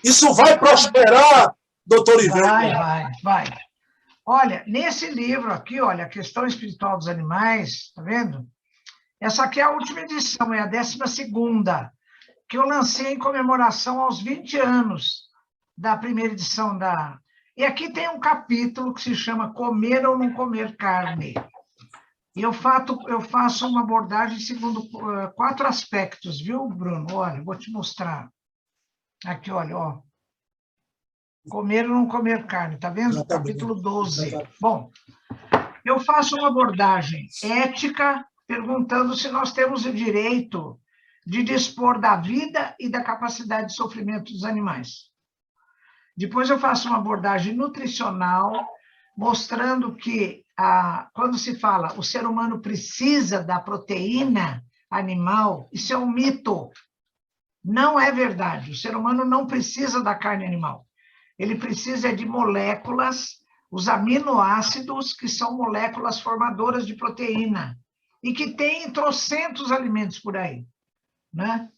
Isso vai prosperar, doutor Ivênia? Vai. Olha, nesse livro aqui, olha, a questão espiritual dos animais, tá vendo? Essa aqui é a última edição, é a 12ª, que eu lancei em comemoração aos 20 anos da primeira edição da... E aqui tem um capítulo que se chama Comer ou Não Comer Carne. E eu faço uma abordagem segundo 4 aspectos, viu, Bruno? Olha, vou te mostrar. Aqui, olha, ó. Comer ou não comer carne, tá vendo? Capítulo 12. Bom, eu faço uma abordagem ética, perguntando se nós temos o direito de dispor da vida e da capacidade de sofrimento dos animais. Depois eu faço uma abordagem nutricional, mostrando que, quando se fala o ser humano precisa da proteína animal, isso é um mito. Não é verdade. O ser humano não precisa da carne animal. Ele precisa de moléculas, os aminoácidos, que são moléculas formadoras de proteína, e que tem trocentos alimentos por aí, né?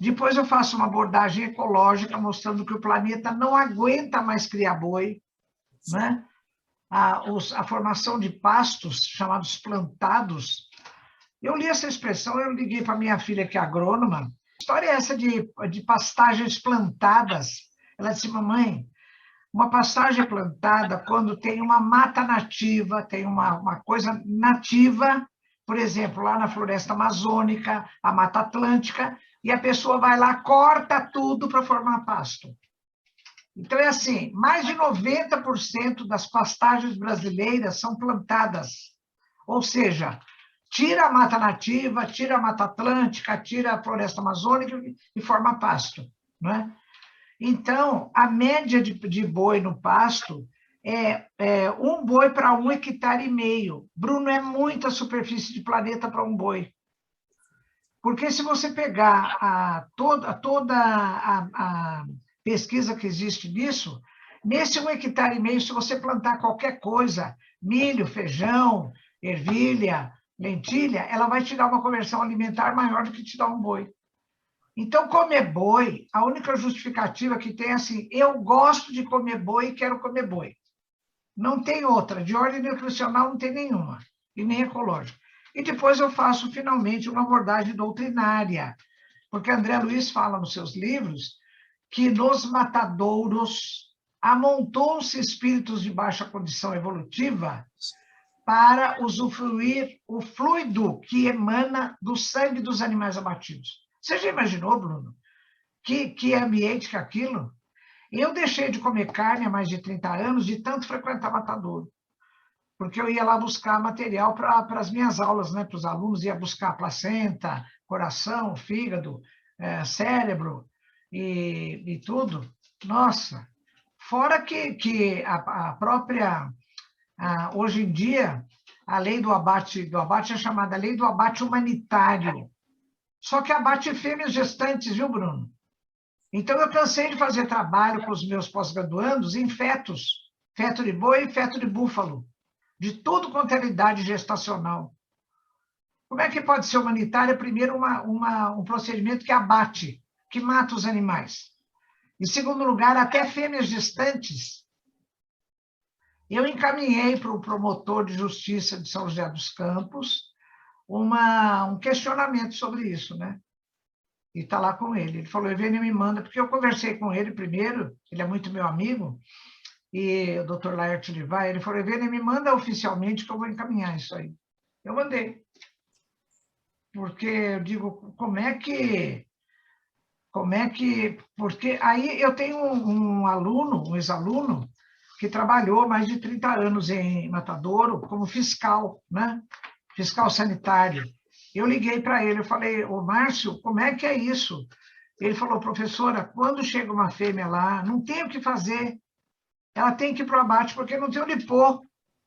Depois eu faço uma abordagem ecológica, mostrando que o planeta não aguenta mais criar boi, né? A formação de pastos, chamados plantados. Eu li essa expressão, eu liguei para minha filha, que é agrônoma. Que história é essa de pastagens plantadas? Ela disse, mamãe, uma pastagem plantada, quando tem uma mata nativa, tem uma coisa nativa, por exemplo, lá na floresta amazônica, a Mata Atlântica, e a pessoa vai lá, corta tudo para formar pasto. Então, é assim, mais de 90% das pastagens brasileiras são plantadas. Ou seja, tira a mata nativa, tira a Mata Atlântica, tira a floresta amazônica e forma pasto, não é? Então, a média de boi no pasto é 1 boi para 1,5 hectares. Bruno, é muita superfície de planeta para um boi. Porque se você pegar toda a pesquisa que existe nisso, Nesse 1,5 hectare, se você plantar qualquer coisa, milho, feijão, ervilha, lentilha, ela vai te dar uma conversão alimentar maior do que te dar um boi. Então, comer boi, a única justificativa que tem é assim, eu gosto de comer boi e quero comer boi. Não tem outra, de ordem nutricional não tem nenhuma, e nem ecológica. E depois eu faço, finalmente, uma abordagem doutrinária, porque André Luiz fala nos seus livros que nos matadouros amontou-se espíritos de baixa condição evolutiva para usufruir o fluido que emana do sangue dos animais abatidos. Você já imaginou, Bruno? Que ambiente que é aquilo? Eu deixei de comer carne há mais de 30 anos, de tanto frequentar matadouro, porque eu ia lá buscar material para as minhas aulas, né? Para os alunos, ia buscar placenta, coração, fígado, cérebro e tudo. Nossa! Fora que a própria... hoje em dia, a lei do abate é chamada lei do abate humanitário. Só que abate fêmeas gestantes, viu, Bruno? Então, eu cansei de fazer trabalho com os meus pós-graduandos em fetos, feto de boi e feto de búfalo, de tudo quanto é idade gestacional. Como é que pode ser humanitária? Primeiro, um procedimento que abate, que mata os animais. Em segundo lugar, até fêmeas gestantes. Eu encaminhei para o promotor de justiça de São José dos Campos um questionamento sobre isso, né? E está lá com ele. Ele falou, Evênia, me manda, porque eu conversei com ele primeiro, ele é muito meu amigo, e o doutor Laerte Livai, ele falou, Evênia, me manda oficialmente que eu vou encaminhar isso aí. Eu mandei. Porque eu digo, como é que... Porque aí eu tenho um aluno, um ex-aluno, que trabalhou mais de 30 anos em Matadouro como fiscal, né? Fiscal sanitário. Eu liguei para ele, eu falei, ô Márcio, como é que é isso? Ele falou, professora, quando chega uma fêmea lá, não tem o que fazer, ela tem que ir para o abate, porque não tem onde pôr.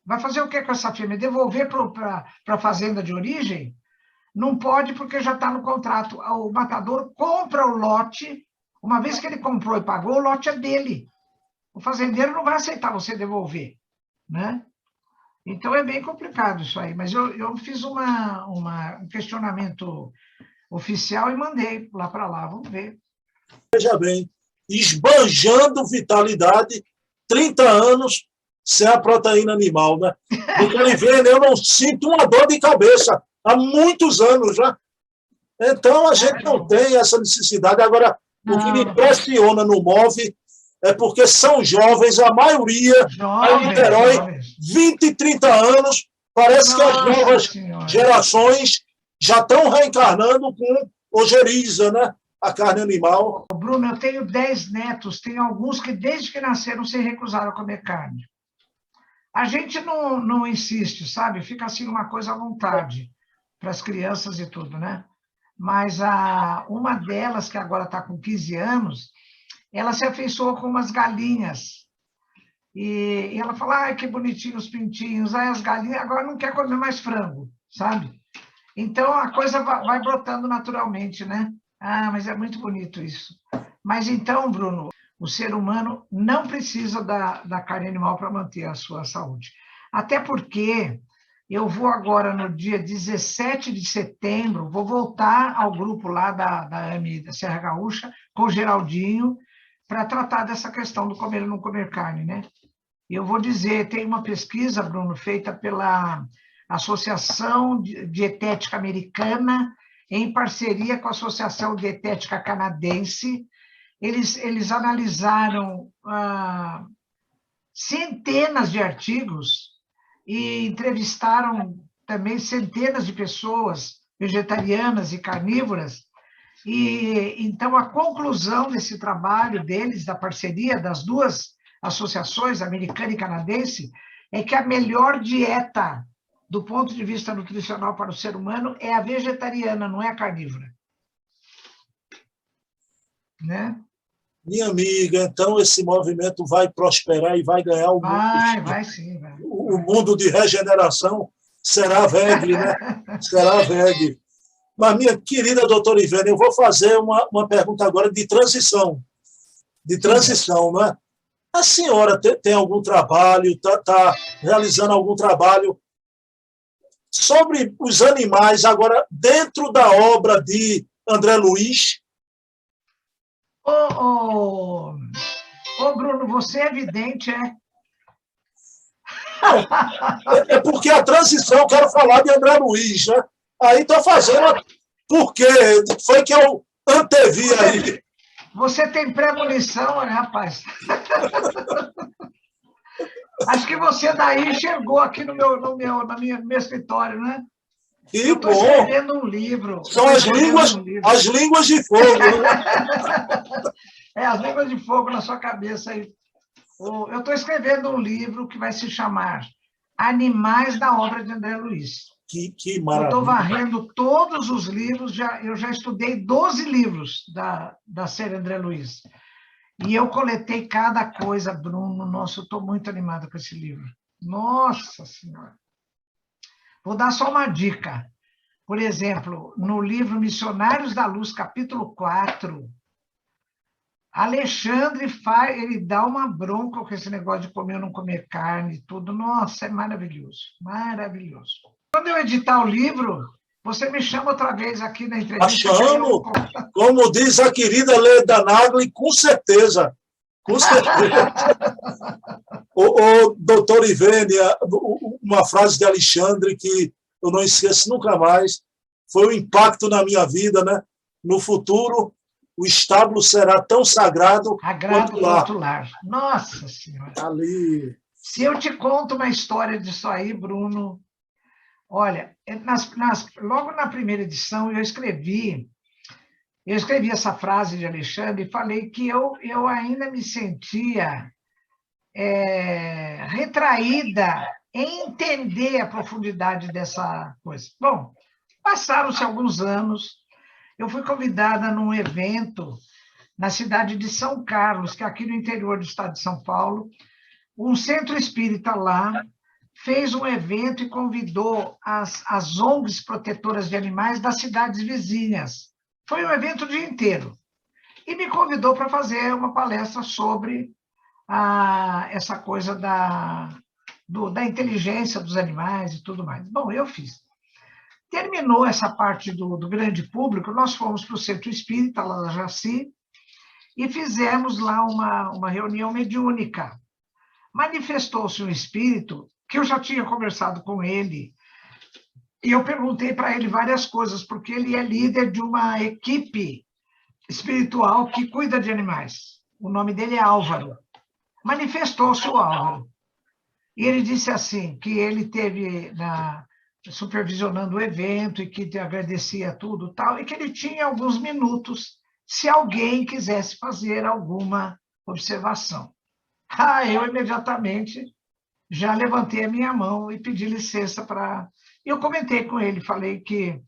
Vai fazer o que com essa fêmea? Devolver para a fazenda de origem? Não pode, porque já está no contrato. O matador compra o lote, uma vez que ele comprou e pagou, o lote é dele. O fazendeiro não vai aceitar você devolver, né? Então, é bem complicado isso aí. Mas eu fiz um questionamento oficial e mandei lá para lá. Vamos ver. Veja bem, esbanjando vitalidade, 30 anos sem a proteína animal, né? Porque ele vê, eu não sinto uma dor de cabeça há muitos anos já. Então, a gente não tem essa necessidade. Agora, o que me impressiona no MOVE é porque são jovens, a maioria, em Niterói, 20, 30 anos, parece que as novas gerações já estão reencarnando com ojeriza, né? A carne animal. Bruno, eu tenho 10 netos, tem alguns que desde que nasceram se recusaram a comer carne. A gente não insiste, sabe? Fica assim uma coisa à vontade para as crianças e tudo, né? Mas uma delas, que agora está com 15 anos, ela se afeiçoou com umas galinhas. E ela falou, ai, que bonitinho os pintinhos, ai, as galinhas, agora não quer comer mais frango, sabe? Então, a coisa vai brotando naturalmente, né? Ah, mas é muito bonito isso. Mas então, Bruno, o ser humano não precisa da carne animal para manter a sua saúde. Até porque eu vou agora, no dia 17 de setembro, vou voltar ao grupo lá da AME, da Serra Gaúcha, com o Geraldinho, para tratar dessa questão do comer ou não comer carne, né? E eu vou dizer, tem uma pesquisa, Bruno, feita pela Associação Dietética Americana, em parceria com a Associação Dietética Canadense. Eles analisaram centenas de artigos e entrevistaram também centenas de pessoas vegetarianas e carnívoras. E então a conclusão desse trabalho deles, da parceria das duas associações, americana e canadense, é que a melhor dieta do ponto de vista nutricional para o ser humano é a vegetariana, não é a carnívora. Né? Minha amiga, então esse movimento vai prosperar e vai ganhar o mundo. Vai sim. Vai. O mundo de regeneração será veg, né? Será veg. Mas, minha querida doutora Ivênia, eu vou fazer uma pergunta agora de transição. De transição, não é? A senhora tem algum trabalho, está realizando algum trabalho sobre os animais, agora, dentro da obra de André Luiz? Ô, Bruno, você é vidente, é? É porque a transição, eu quero falar de André Luiz, né? Aí estou fazendo porque foi que eu antevi aí. Você tem premonição, né, rapaz? Acho que você daí chegou aqui no meu escritório, né? Que eu estou escrevendo um livro. São as línguas de fogo. Né? As línguas de fogo na sua cabeça aí. Eu estou escrevendo um livro que vai se chamar Animais da Obra de André Luiz. Que maravilha. Eu estou varrendo todos os livros, eu já estudei 12 livros da série André Luiz. E eu coletei cada coisa, Bruno. Nossa, eu estou muito animado com esse livro. Nossa Senhora! Vou dar só uma dica. Por exemplo, no livro Missionários da Luz, capítulo 4, Alexandre ele dá uma bronca com esse negócio de comer ou não comer carne e tudo. Nossa, é maravilhoso, maravilhoso. Quando eu editar o livro, você me chama outra vez aqui na entrevista. Chamo, como diz a querida Leda Nagli, com certeza. Com certeza. O doutor Ivênia, uma frase de Alexandre que eu não esqueço nunca mais, foi um impacto na minha vida, né? No futuro, o estábulo será tão sagrado quanto o lar. Nossa Senhora! Ali. Se eu te conto uma história disso aí, Bruno, olha, logo na primeira edição eu escrevi essa frase de Alexandre e falei que eu ainda me sentia retraída em entender a profundidade dessa coisa. Bom, passaram-se alguns anos, eu fui convidada num evento na cidade de São Carlos, que é aqui no interior do estado de São Paulo. Um centro espírita lá fez um evento e convidou as ONGs protetoras de animais das cidades vizinhas. Foi um evento o dia inteiro. E me convidou para fazer uma palestra sobre essa coisa da inteligência dos animais e tudo mais. Bom, eu fiz. Terminou essa parte do grande público, nós fomos para o Centro Espírita, lá na Jaci, e fizemos lá uma reunião mediúnica. Manifestou-se um espírito, que eu já tinha conversado com ele, e eu perguntei para ele várias coisas, porque ele é líder de uma equipe espiritual que cuida de animais. O nome dele é Álvaro. Manifestou-se o Álvaro. E ele disse assim, que ele teve supervisionando o evento e que agradecia tudo tal, e que ele tinha alguns minutos se alguém quisesse fazer alguma observação. Eu imediatamente já levantei a minha mão e pedi licença para... Eu comentei com ele, falei que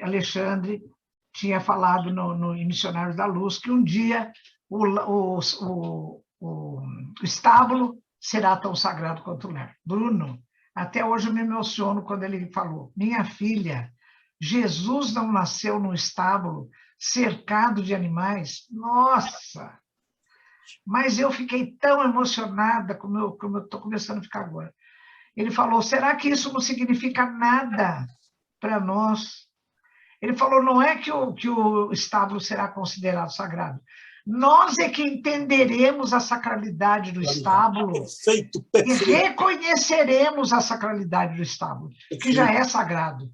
Alexandre tinha falado em Missionários da Luz que um dia o estábulo será tão sagrado quanto o lar. Bruno, até hoje eu me emociono quando ele falou, minha filha, Jesus não nasceu num estábulo cercado de animais. Nossa! Mas eu fiquei tão emocionada como eu estou começando a ficar agora. Ele falou, será que isso não significa nada para nós? Ele falou, não é que o estábulo será considerado sagrado. Nós é que entenderemos a sacralidade do estábulo e reconheceremos a sacralidade do estábulo, que já é sagrado.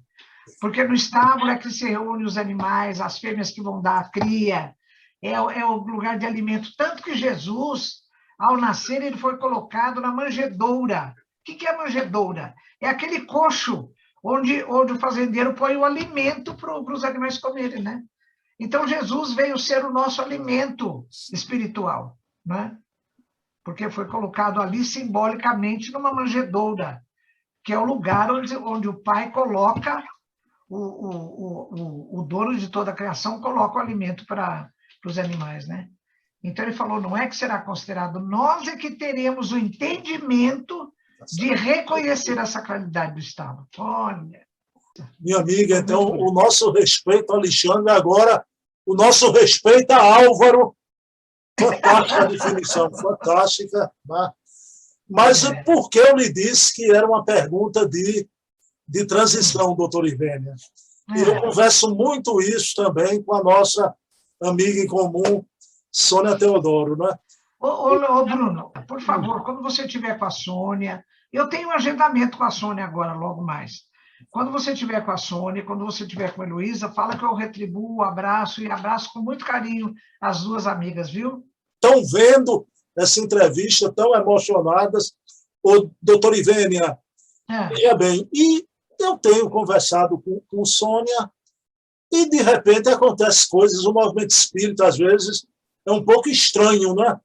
Porque no estábulo é que se reúnem os animais, as fêmeas que vão dar a cria, é o lugar de alimento. Tanto que Jesus, ao nascer, ele foi colocado na manjedoura. O que é a manjedoura? É aquele coxo onde o fazendeiro põe o alimento para os animais comerem, né? Então, Jesus veio ser o nosso alimento espiritual, né? Porque foi colocado ali simbolicamente numa manjedoura, que é o lugar onde o Pai coloca, o dono de toda a criação coloca o alimento para os animais, né? Então, ele falou, não é que será considerado, nós é que teremos o entendimento de reconhecer a sacralidade do estábulo. Olha. Minha amiga, então, o nosso respeito a Alexandre, agora o nosso respeito a Álvaro, Fantástica a definição, fantástica. Né? Mas por que eu lhe disse que era uma pergunta de transição, doutor Ivênia? E eu converso muito isso também com a nossa amiga em comum, Sônia Teodoro. Né? Ô, Bruno, por favor, quando você estiver com a Sônia, eu tenho um agendamento com a Sônia agora, logo mais. Quando você estiver com a Sônia, quando você estiver com a Heloísa, fala que eu retribuo o abraço e abraço com muito carinho as duas amigas, viu? Estão vendo essa entrevista, tão emocionadas. O doutor Ivênia, veja bem, e eu tenho conversado com Sônia e, de repente, acontecem coisas, o movimento espírita, às vezes, é um pouco estranho, né?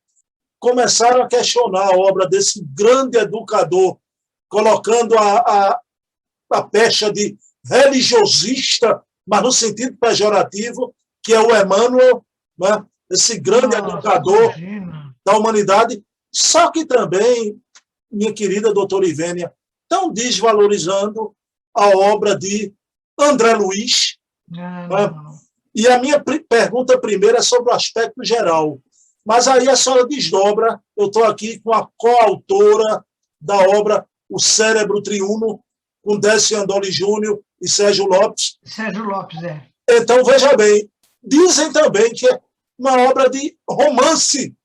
Começaram a questionar a obra desse grande educador, colocando a pecha de religiosista, mas no sentido pejorativo, que é o Emmanuel, né? Esse grande educador da humanidade. Só que também, minha querida doutora Ivênia, estão desvalorizando a obra de André Luiz. Né? E a minha pergunta primeira é sobre o aspecto geral. Mas aí a senhora desdobra, eu estou aqui com a coautora da obra O Cérebro Triuno, com Décio Andoli Júnior e Sérgio Lopes. Sérgio Lopes, é. Então, veja bem, dizem também que é uma obra de romance.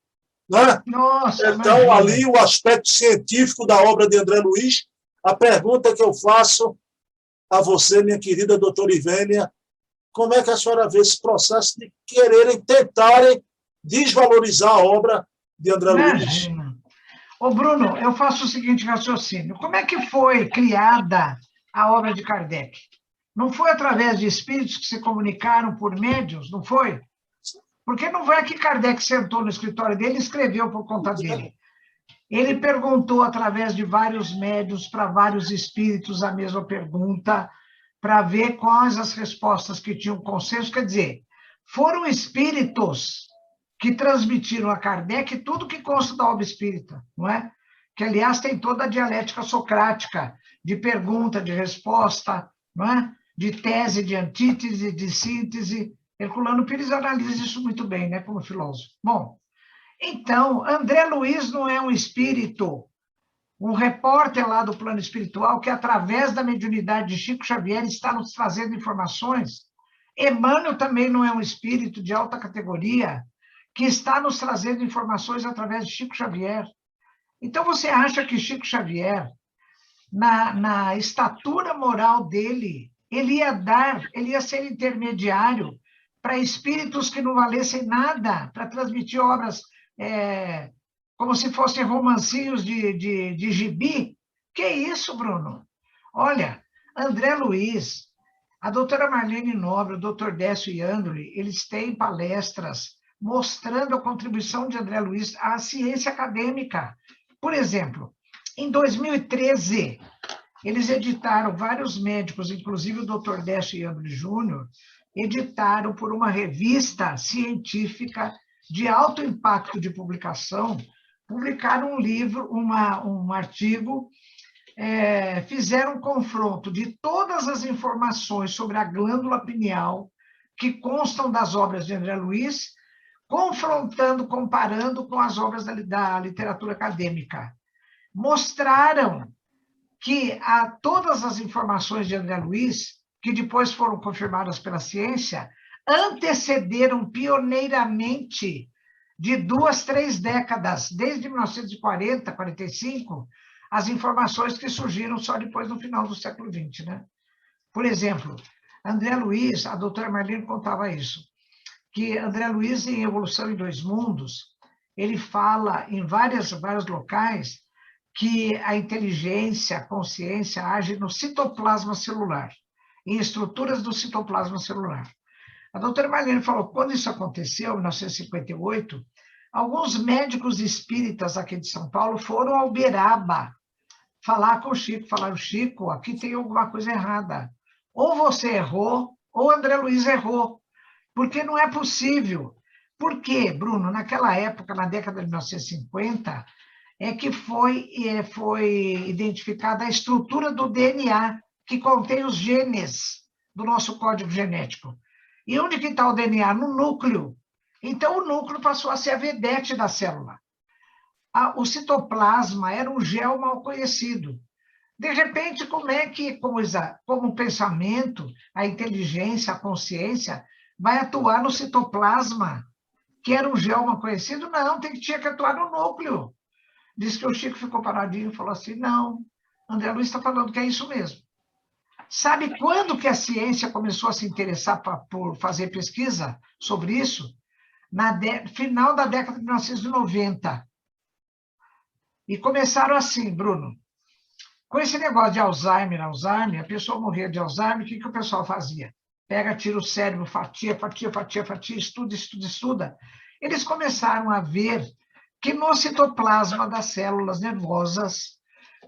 Né? Nossa, então, imagina. Ali o aspecto científico da obra de André Luiz, a pergunta que eu faço a você, minha querida doutora Ivênia, como é que a senhora vê esse processo de tentarem desvalorizar a obra de André Luiz? Ô, Bruno, eu faço o seguinte raciocínio. Como é que foi criada a obra de Kardec? Não foi através de espíritos que se comunicaram por médiuns, não foi? Porque não foi que Kardec sentou no escritório dele e escreveu por conta dele. Ele perguntou através de vários médiuns para vários espíritos a mesma pergunta, para ver quais as respostas que tinham consenso. Quer dizer, foram espíritos que transmitiram a Kardec tudo que consta da obra espírita, não é? Que, aliás, tem toda a dialética socrática, de pergunta, de resposta, não é? De tese, de antítese, de síntese. Herculano Pires analisa isso muito bem, né, como filósofo. Bom, então, André Luiz não é um espírito, um repórter lá do plano espiritual que, através da mediunidade de Chico Xavier, está nos trazendo informações. Emmanuel também não é um espírito de alta categoria que está nos trazendo informações através de Chico Xavier. Então, você acha que Chico Xavier, na estatura moral dele, ele ia ser intermediário para espíritos que não valessem nada, para transmitir obras como se fossem romancinhos de gibi? Que isso, Bruno? Olha, André Luiz, a doutora Marlene Nobre, o doutor Décio Iandoli, eles têm palestras mostrando a contribuição de André Luiz à ciência acadêmica. Por exemplo, em 2013, eles editaram, vários médicos, inclusive o doutor Décio Iandoli Júnior, editaram por uma revista científica de alto impacto de publicação, publicaram um livro, um artigo, fizeram um confronto de todas as informações sobre a glândula pineal que constam das obras de André Luiz, confrontando, comparando com as obras da literatura acadêmica. Mostraram que todas as informações de André Luiz, que depois foram confirmadas pela ciência, antecederam pioneiramente de 2, 3 décadas, desde 1940, 45, as informações que surgiram só depois no final do século XX, né? Por exemplo, André Luiz, a doutora Marlene contava isso, que André Luiz, em Evolução em Dois Mundos, ele fala em vários locais que a inteligência, a consciência age no citoplasma celular, em estruturas do citoplasma celular. A doutora Marlene falou que quando isso aconteceu, em 1958, alguns médicos espíritas aqui de São Paulo foram ao Uberaba falar com o Chico, falaram, Chico, aqui tem alguma coisa errada. Ou você errou, ou André Luiz errou, porque não é possível. Por quê, Bruno? Naquela época, na década de 1950, é que foi identificada a estrutura do DNA que contém os genes do nosso código genético. E onde que está o DNA? No núcleo. Então, o núcleo passou a ser a vedete da célula. O citoplasma era um gel mal conhecido. De repente, como é que, como o pensamento, a inteligência, a consciência, vai atuar no citoplasma, que era um gel mal conhecido? Não, tinha que atuar no núcleo. Diz que o Chico ficou paradinho e falou assim, não, André Luiz está falando que é isso mesmo. Sabe quando que a ciência começou a se interessar por fazer pesquisa sobre isso? Final da década de 1990. E começaram assim, Bruno, com esse negócio de Alzheimer, a pessoa morria de Alzheimer, o que o pessoal fazia? Pega, tira o cérebro, fatia, estuda. Eles começaram a ver que no citoplasma das células nervosas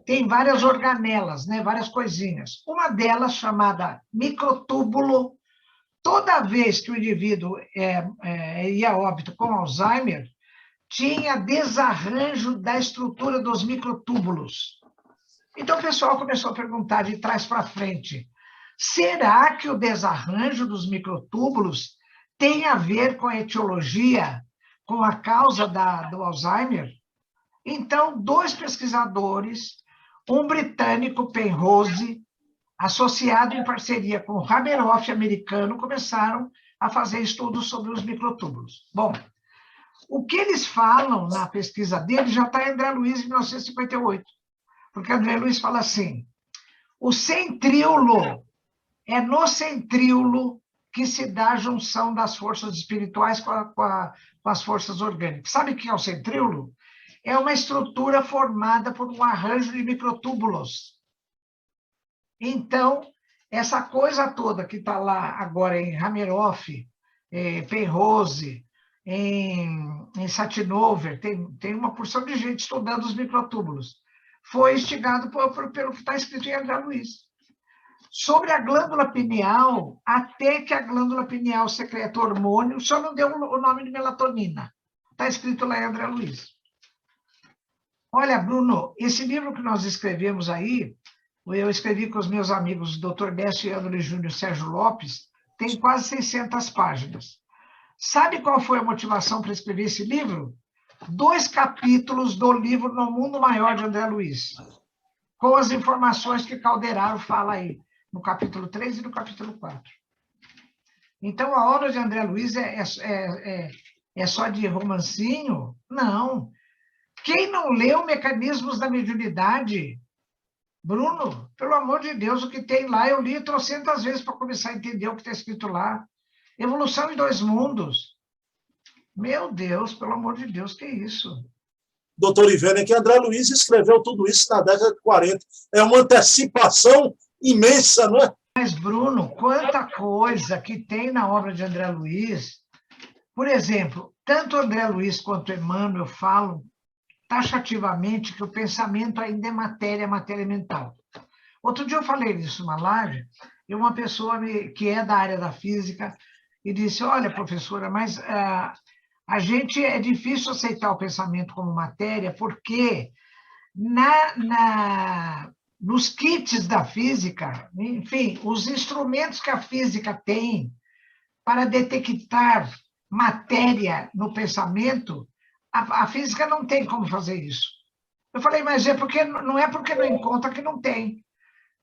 tem várias organelas, né, várias coisinhas. Uma delas, chamada microtúbulo, toda vez que o indivíduo ia a óbito com Alzheimer, tinha desarranjo da estrutura dos microtúbulos. Então, o pessoal começou a perguntar de trás para frente, será que o desarranjo dos microtúbulos tem a ver com a etiologia, com a causa do Alzheimer? Então, 2 pesquisadores, um britânico, Penrose, associado em parceria com o Hameroff americano, começaram a fazer estudos sobre os microtúbulos. Bom, o que eles falam na pesquisa deles já está em André Luiz, em 1958, porque André Luiz fala assim, o centríolo, é no centríolo que se dá a junção das forças espirituais com as forças orgânicas. Sabe o que é o centríolo? É uma estrutura formada por um arranjo de microtúbulos. Então, essa coisa toda que está lá agora em Hameroff, Penrose, em Satinover, tem uma porção de gente estudando os microtúbulos. Foi instigado pelo que está escrito em André Luiz. Sobre a glândula pineal, até que a glândula pineal secreta hormônio, só não deu o nome de melatonina. Está escrito lá em André Luiz. Olha, Bruno, esse livro que nós escrevemos aí, eu escrevi com os meus amigos Dr. Décio André Júnior e Sérgio Lopes, tem quase 600 páginas. Sabe qual foi a motivação para escrever esse livro? 2 capítulos do livro No Mundo Maior de André Luiz, com as informações que Calderaro fala aí, no capítulo 3 e no capítulo 4. Então, a obra de André Luiz é só de romancinho? Não. Quem não leu Mecanismos da Mediunidade? Bruno, pelo amor de Deus, o que tem lá, eu li 300 vezes para começar a entender o que está escrito lá. Evolução em 2 mundos. Meu Deus, pelo amor de Deus, que isso? Doutor Ivênia, é que André Luiz escreveu tudo isso na década de 40. É uma antecipação imensa, não é? Mas, Bruno, quanta coisa que tem na obra de André Luiz. Por exemplo, tanto André Luiz quanto Emmanuel falam taxativamente que o pensamento ainda é matéria mental. Outro dia eu falei disso numa live, e uma pessoa que é da área da física e disse, olha, professora, mas a gente é difícil aceitar o pensamento como matéria, porque nos kits da física, enfim, os instrumentos que a física tem para detectar matéria no pensamento, a física não tem como fazer isso. Eu falei, mas não é porque não encontra que não tem.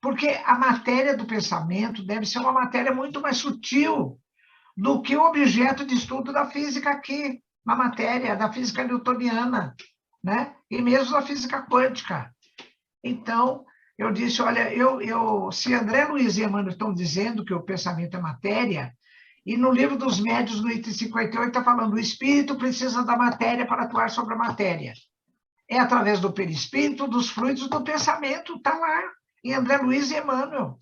Porque a matéria do pensamento deve ser uma matéria muito mais sutil do que o objeto de estudo da física aqui, na matéria, da física newtoniana, né? E mesmo da física quântica. Então, eu disse, olha, se André Luiz e Emmanuel estão dizendo que o pensamento é matéria, e no livro dos médiuns, no item 58, está falando, o espírito precisa da matéria para atuar sobre a matéria. É através do perispírito, dos fluidos do pensamento, está lá, em André Luiz e Emmanuel.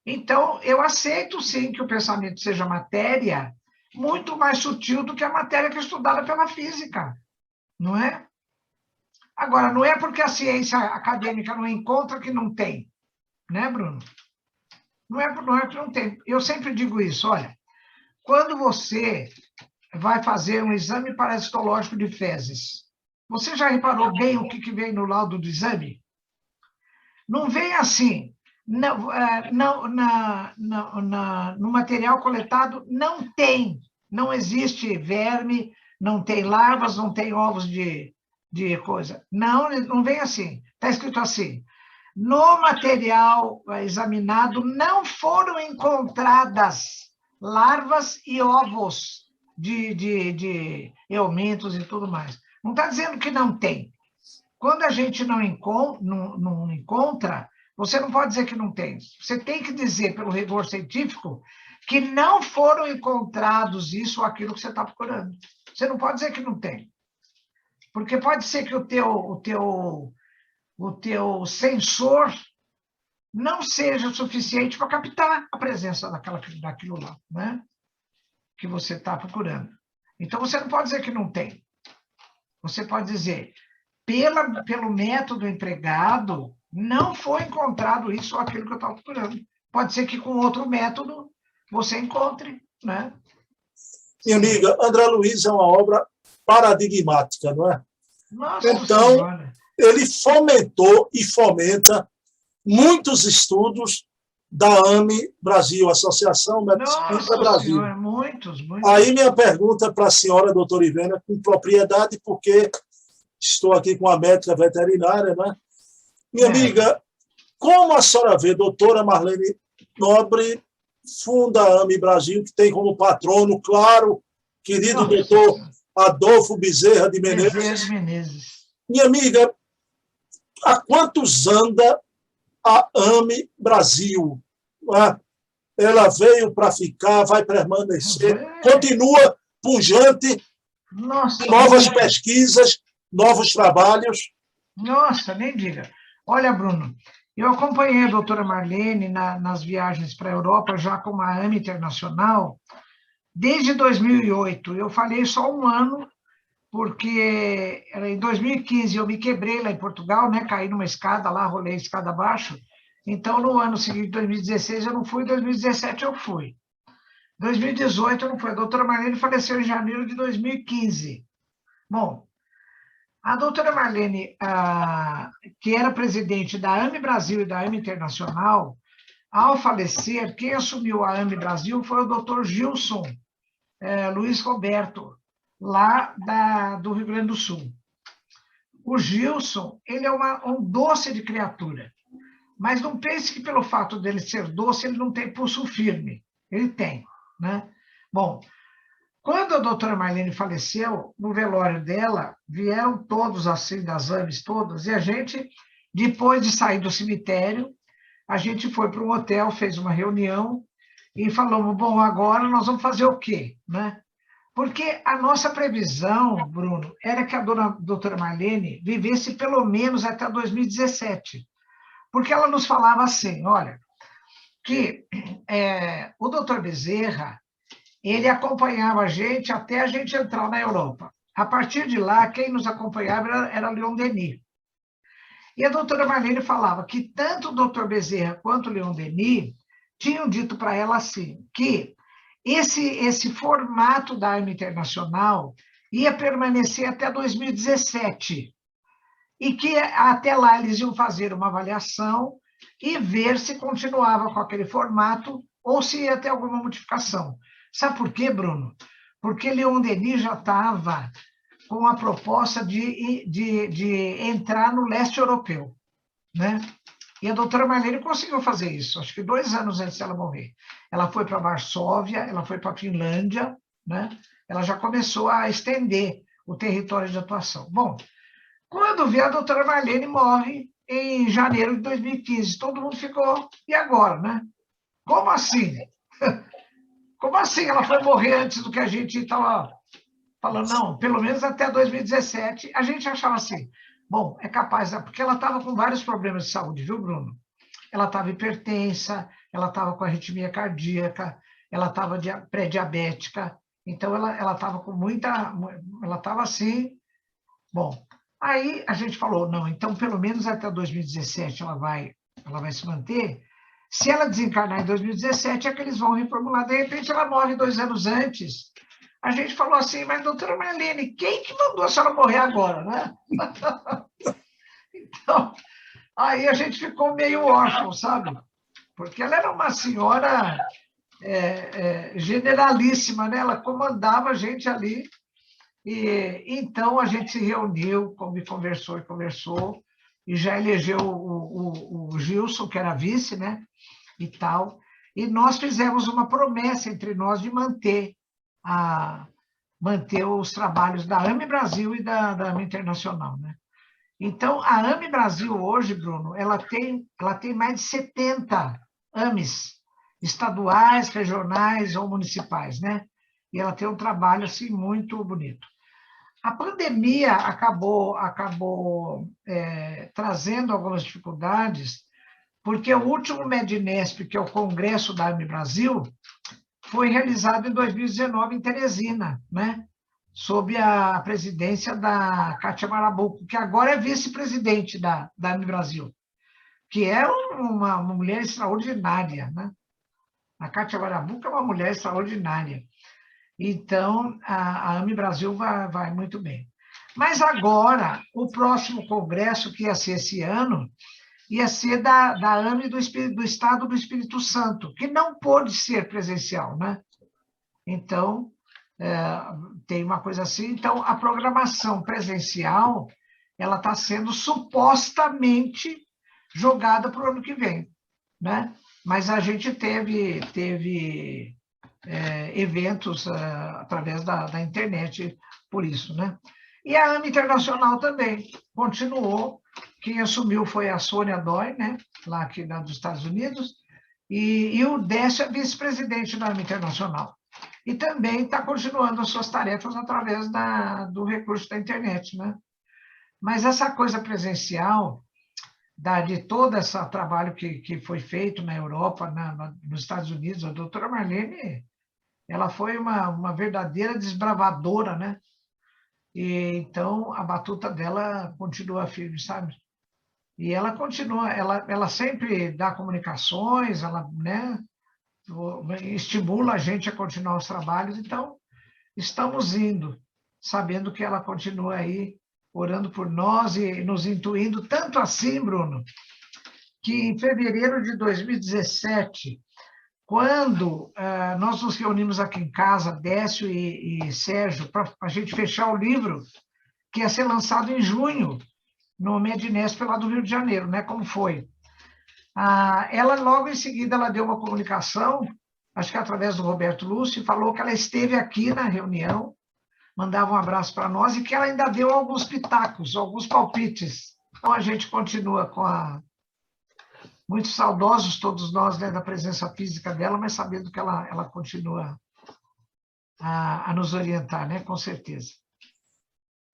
Então, eu aceito, sim, que o pensamento seja matéria muito mais sutil do que a matéria que é estudada pela física, não é? Agora, não é porque a ciência acadêmica não encontra que não tem, né, Bruno? Não é que não tem. Eu sempre digo isso, olha, quando você vai fazer um exame parasitológico de fezes, você já reparou bem o que vem no laudo do exame? Não vem assim, no material coletado não tem Não existe verme, não tem larvas, não tem ovos de coisa. Não, não vem assim. Está escrito assim: no material examinado não foram encontradas larvas e ovos de eumentos e tudo mais. Não está dizendo que não tem. Quando a gente não encontra, você não pode dizer que não tem. Você tem que dizer, pelo rigor científico, que não foram encontrados isso ou aquilo que você está procurando. Você não pode dizer que não tem. Porque pode ser que o teu sensor não seja suficiente para captar a presença daquilo lá, né? Que você está procurando. Então, você não pode dizer que não tem. Você pode dizer, pelo método empregado, não foi encontrado isso ou aquilo que eu estava procurando. Pode ser que com outro método você encontre, né? Minha amiga, André Luiz é uma obra paradigmática, não é? Nossa então, Senhora. Ele fomentou e fomenta muitos estudos da AME Brasil, Associação Médica Espírita Brasil. Senhora, muitos. Aí minha pergunta para a senhora, doutora Ivênia, com propriedade, porque estou aqui com a médica veterinária, né? Minha amiga, como a senhora vê, doutora Marlene Nobre funda a AME Brasil, que tem como patrono, claro, querido doutor Adolfo Bezerra de Menezes. Minha amiga, há quantos anda a AME Brasil? Ela veio para ficar, vai permanecer, continua pujante, novas pesquisas, novos trabalhos. Nossa, nem diga. Olha, Bruno, eu acompanhei a doutora Marlene nas viagens para a Europa, já com a AME Internacional, desde 2008. Eu falei só um ano, porque em 2015 eu me quebrei lá em Portugal, né? Caí numa escada lá, rolei a escada abaixo. Então, no ano seguinte, 2016, eu não fui, 2017 eu fui. 2018 eu não fui. A doutora Marlene faleceu em janeiro de 2015. Bom, a doutora Marlene, que era presidente da AME Brasil e da AME Internacional, ao falecer, quem assumiu a AME Brasil foi o doutor Gilson Luiz Roberto, lá do Rio Grande do Sul. O Gilson, ele é um doce de criatura, mas não pense que pelo fato dele ser doce, ele não tem pulso firme. Ele tem, né? Bom, quando a doutora Marlene faleceu, no velório dela, vieram todos assim, das AMEs todas, e a gente, depois de sair do cemitério, a gente foi para um hotel, fez uma reunião, e falamos, bom, agora nós vamos fazer o quê, né? Porque a nossa previsão, Bruno, era que a doutora Marlene vivesse pelo menos até 2017. Porque ela nos falava assim, olha, que o doutor Bezerra, ele acompanhava a gente até a gente entrar na Europa. A partir de lá, quem nos acompanhava era Leon Denis. E a doutora Marlene falava que tanto o doutor Bezerra quanto o Leon Denis tinham dito para ela assim, que esse formato da AME Internacional ia permanecer até 2017 e que até lá eles iam fazer uma avaliação e ver se continuava com aquele formato ou se ia ter alguma modificação. Sabe por quê, Bruno? Porque Leon Denis já estava com a proposta de entrar no leste europeu, né? E a doutora Marlene conseguiu fazer isso, acho que 2 anos antes dela morrer. Ela foi para Varsóvia, ela foi para a Finlândia, né? Ela já começou a estender o território de atuação. Bom, quando vê, a doutora Marlene morre em janeiro de 2015. Todo mundo ficou, e agora, né? Como assim? Como assim ela foi morrer antes do que a gente estava falando? Não, pelo menos até 2017. A gente achava assim, bom, é capaz, porque ela estava com vários problemas de saúde, viu, Bruno? Ela estava hipertensa, ela estava com arritmia cardíaca, ela estava pré-diabética, então ela estava com ela estava assim, bom, aí a gente falou, não, então pelo menos até 2017 ela vai se manter. Se ela desencarnar em 2017, é que eles vão reformular. De repente, ela morre 2 anos antes. A gente falou assim, mas doutora Marlene, quem que mandou a senhora morrer agora, né? Então, aí a gente ficou meio órfão, sabe? Porque ela era uma senhora generalíssima, né? Ela comandava a gente ali. E então a gente se reuniu, conversou, e já elegeu o Gilson, que era vice, né? E tal. E nós fizemos uma promessa entre nós de manter os trabalhos da AME Brasil e da AME Internacional, né? Então, a AME Brasil hoje, Bruno, ela tem mais de 70 AMEs, estaduais, regionais ou municipais, né? E ela tem um trabalho, assim, muito bonito. A pandemia acabou trazendo algumas dificuldades, porque o último Medinesp, que é o Congresso da AME Brasil, foi realizado em 2019 em Teresina, né? Sob a presidência da Kátia Marabuco, que agora é vice-presidente da AME Brasil, que é uma mulher extraordinária, né? A Kátia Marabuco é uma mulher extraordinária. Então, a AME Brasil vai muito bem. Mas agora, o próximo congresso, que ia ser esse ano, ia ser da AME do Estado do Espírito Santo, que não pôde ser presencial, né? Então, tem uma coisa assim. Então, a programação presencial, ela está sendo supostamente jogada para o ano que vem, né? Mas a gente teve eventos através da internet por isso, né? E a AME Internacional também continuou. Quem assumiu foi a Sônia Dói, né? Lá aqui dos Estados Unidos, e o Décio é vice-presidente da AME Internacional. E também está continuando as suas tarefas através do recurso da internet, né? Mas essa coisa presencial, de todo esse trabalho que foi feito na Europa, nos Estados Unidos, a doutora Marlene, ela foi uma verdadeira desbravadora, né? E, então, a batuta dela continua firme, sabe? E ela continua, ela sempre dá comunicações, ela, né, estimula a gente a continuar os trabalhos. Então, estamos indo, sabendo que ela continua aí, orando por nós e nos intuindo, tanto assim, Bruno, que em fevereiro de 2017, quando nós nos reunimos aqui em casa, Décio e Sérgio, para a gente fechar o livro, que ia ser lançado em junho, no Medinesp lá do Rio de Janeiro, né? Como foi? Ela, logo em seguida, ela deu uma comunicação, acho que através do Roberto Lúcio, e falou que ela esteve aqui na reunião, mandava um abraço para nós, e que ela ainda deu alguns pitacos, alguns palpites. Então, a gente continua muito saudosos todos nós, né, da presença física dela, mas sabendo que ela continua a nos orientar, né, com certeza.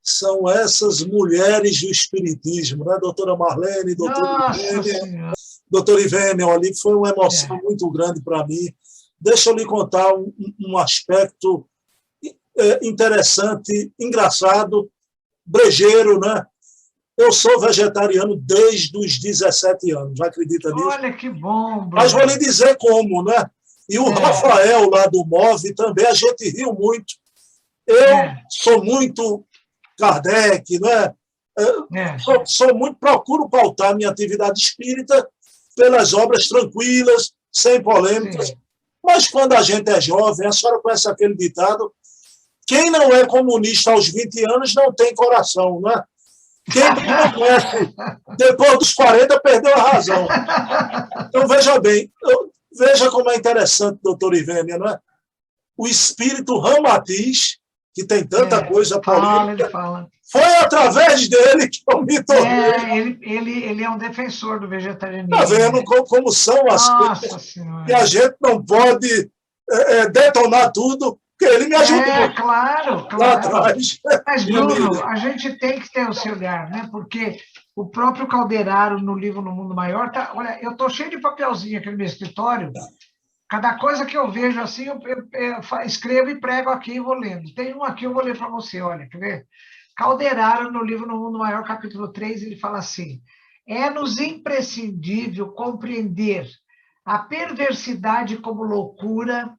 São essas mulheres do espiritismo, né, doutora Marlene, doutora Ivênia, ali foi uma emoção muito grande para mim. Deixa eu lhe contar um aspecto interessante, engraçado, brejeiro, né? Eu sou vegetariano desde os 17 anos, acredita nisso? Olha que bom, Bruno. Mas vou lhe dizer como, né? E o Rafael, lá do MOVE, também, a gente riu muito. Eu sou muito Kardec, né? Procuro pautar minha atividade espírita pelas obras tranquilas, sem polêmicas. Sim. Mas quando a gente é jovem, a senhora conhece aquele ditado, quem não é comunista aos 20 anos não tem coração, né? Quem não conhece depois dos 40 perdeu a razão. Então, veja bem, veja como é interessante, doutora Ivênia, não é? O espírito Ramatiz, que tem tanta coisa política, foi através dele que eu me tornei. Ele é um defensor do vegetarianismo. Está vendo como são as coisas que a gente não pode detonar tudo, porque ele me ajudou. Claro. Lá atrás. Mas, Bruno, a gente tem que ter o seu olhar, né? Porque o próprio Calderaro, no livro No Mundo Maior, olha, eu estou cheio de papelzinho aqui no meu escritório. Cada coisa que eu vejo assim, eu escrevo e prego aqui e vou lendo. Tem um aqui, eu vou ler para você, olha, quer ver? Calderaro, no livro No Mundo Maior, capítulo 3, ele fala assim: é-nos imprescindível compreender a perversidade como loucura,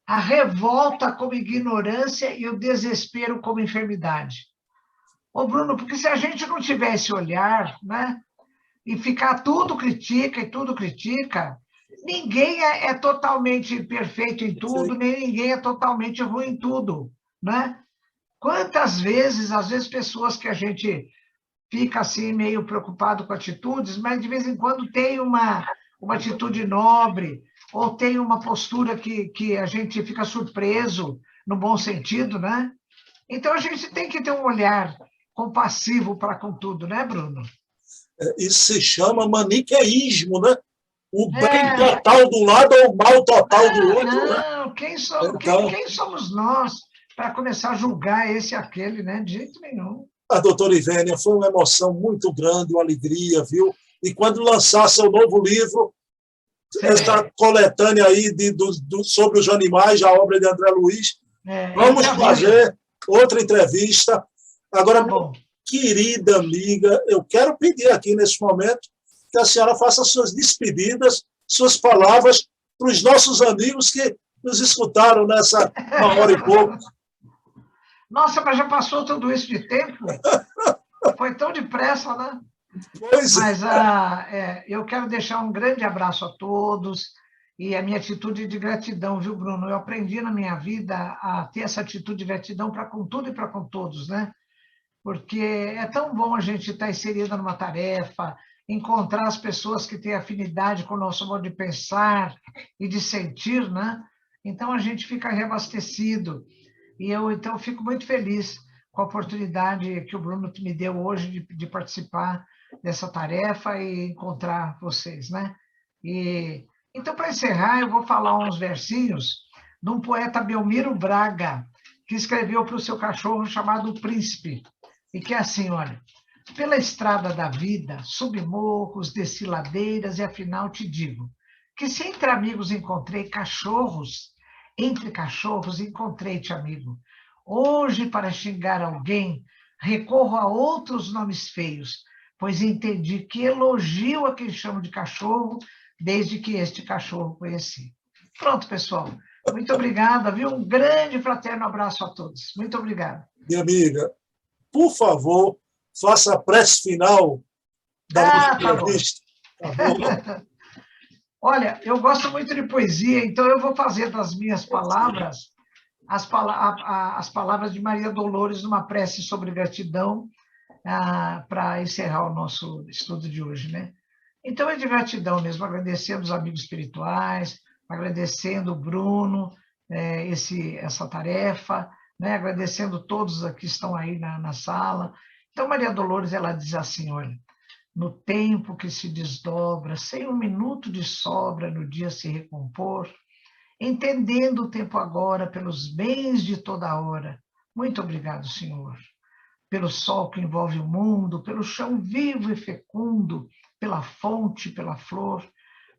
a revolta como ignorância e o desespero como enfermidade. Ô, Bruno, porque se a gente não tiver esse olhar, né, e ficar tudo critica, ninguém é totalmente perfeito em tudo, Sim. nem ninguém é totalmente ruim em tudo, né? Quantas vezes, às vezes, pessoas que a gente fica assim meio preocupado com atitudes, mas de vez em quando tem uma atitude nobre, ou tem uma postura que a gente fica surpreso, no bom sentido, né? Então a gente tem que ter um olhar compassivo para com tudo, né, Bruno? Isso se chama maniqueísmo, né? O bem É, total do lado ou o mal total do outro, né? não, Então, quem somos nós para começar a julgar esse e aquele, né? De jeito nenhum. a doutora Ivênia, foi uma emoção muito grande, uma alegria, viu? E quando lançar seu novo livro, essa coletânea aí sobre os animais, a obra de André Luiz, Eu vamos te aviso. fazer outra entrevista. Agora, Tá minha bom. querida amiga, eu quero pedir aqui nesse momento que a senhora faça suas despedidas, suas palavras para os nossos amigos que nos escutaram nessa 1 hora e pouco. Nossa, mas já passou tudo isso de tempo? Foi tão depressa, né? Pois é. Mas eu quero deixar um grande abraço a todos e a minha atitude de gratidão, viu, Bruno? Eu aprendi na minha vida a ter essa atitude de gratidão para com tudo e para com todos, né? Porque é tão bom a gente estar inserida numa tarefa, encontrar as pessoas que têm afinidade com o nosso modo de pensar e de sentir, né? Então a gente fica reabastecido. E eu, então, fico muito feliz com a oportunidade que o Bruno me deu hoje de participar dessa tarefa e encontrar vocês, né? E, então, para encerrar, eu vou falar uns versinhos de um poeta Belmiro Braga, que escreveu para o seu cachorro chamado O Príncipe, e que é assim, olha: pela estrada da vida, subi morros, desci ladeiras, e afinal te digo que se entre amigos encontrei cachorros, entre cachorros encontrei-te, amigo. Hoje, para xingar alguém, recorro a outros nomes feios, pois entendi que elogio a quem chamo de cachorro, desde que este cachorro conheci. Pronto, pessoal. Muito obrigada, viu? Um grande fraterno abraço a todos. Muito obrigada. Minha amiga, por favor, faça a prece final da nossa Tá bom. entrevista. Tá bom? Olha, eu gosto muito de poesia, então eu vou fazer das minhas palavras as palavras de Maria Dolores numa prece sobre gratidão, para encerrar o nosso estudo de hoje, né? Então é de gratidão mesmo, agradecendo os amigos espirituais, agradecendo o Bruno, essa tarefa, né? Agradecendo todos que estão aí na sala. Então Maria Dolores, ela diz assim, olha: no tempo que se desdobra, sem um minuto de sobra no dia se recompor, entendendo o tempo agora pelos bens de toda hora. Muito obrigado, Senhor, pelo sol que envolve o mundo, pelo chão vivo e fecundo, pela fonte, pela flor,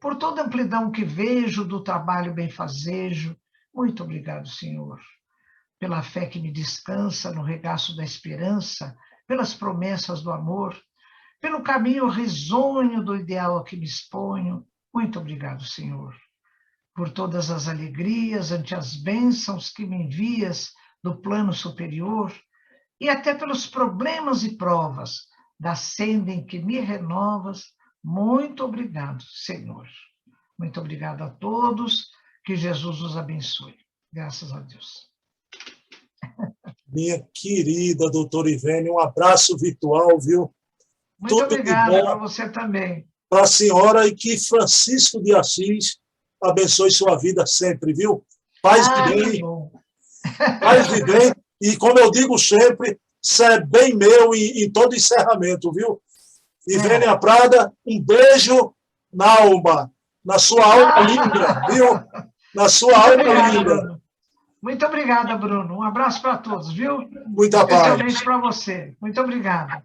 por toda a amplidão que vejo do trabalho benfazejo. Muito obrigado, Senhor, pela fé que me descansa no regaço da esperança, pelas promessas do amor, pelo caminho risonho do ideal a que me exponho. Muito obrigado, Senhor, por todas as alegrias ante as bênçãos que me envias do plano superior, e até pelos problemas e provas da senda em que me renovas. Muito obrigado, Senhor. Muito obrigado a todos, que Jesus os abençoe. Graças a Deus. Minha querida doutora Ivênia, um abraço virtual, viu? Muito Tudo de obrigada para bom você também. para a senhora e que Francisco de Assis abençoe sua vida sempre, viu? Paz de Que bem, bom. paz de bem. E como eu digo sempre, isso é bem meu em todo encerramento, viu? Ivênia Prada, um beijo na alma, na sua alma linda, viu? Na sua Muito alma obrigada, linda. Bruno. Muito obrigada, Bruno. Um abraço para todos, viu? Muita paz. Especialmente para você. Muito obrigada.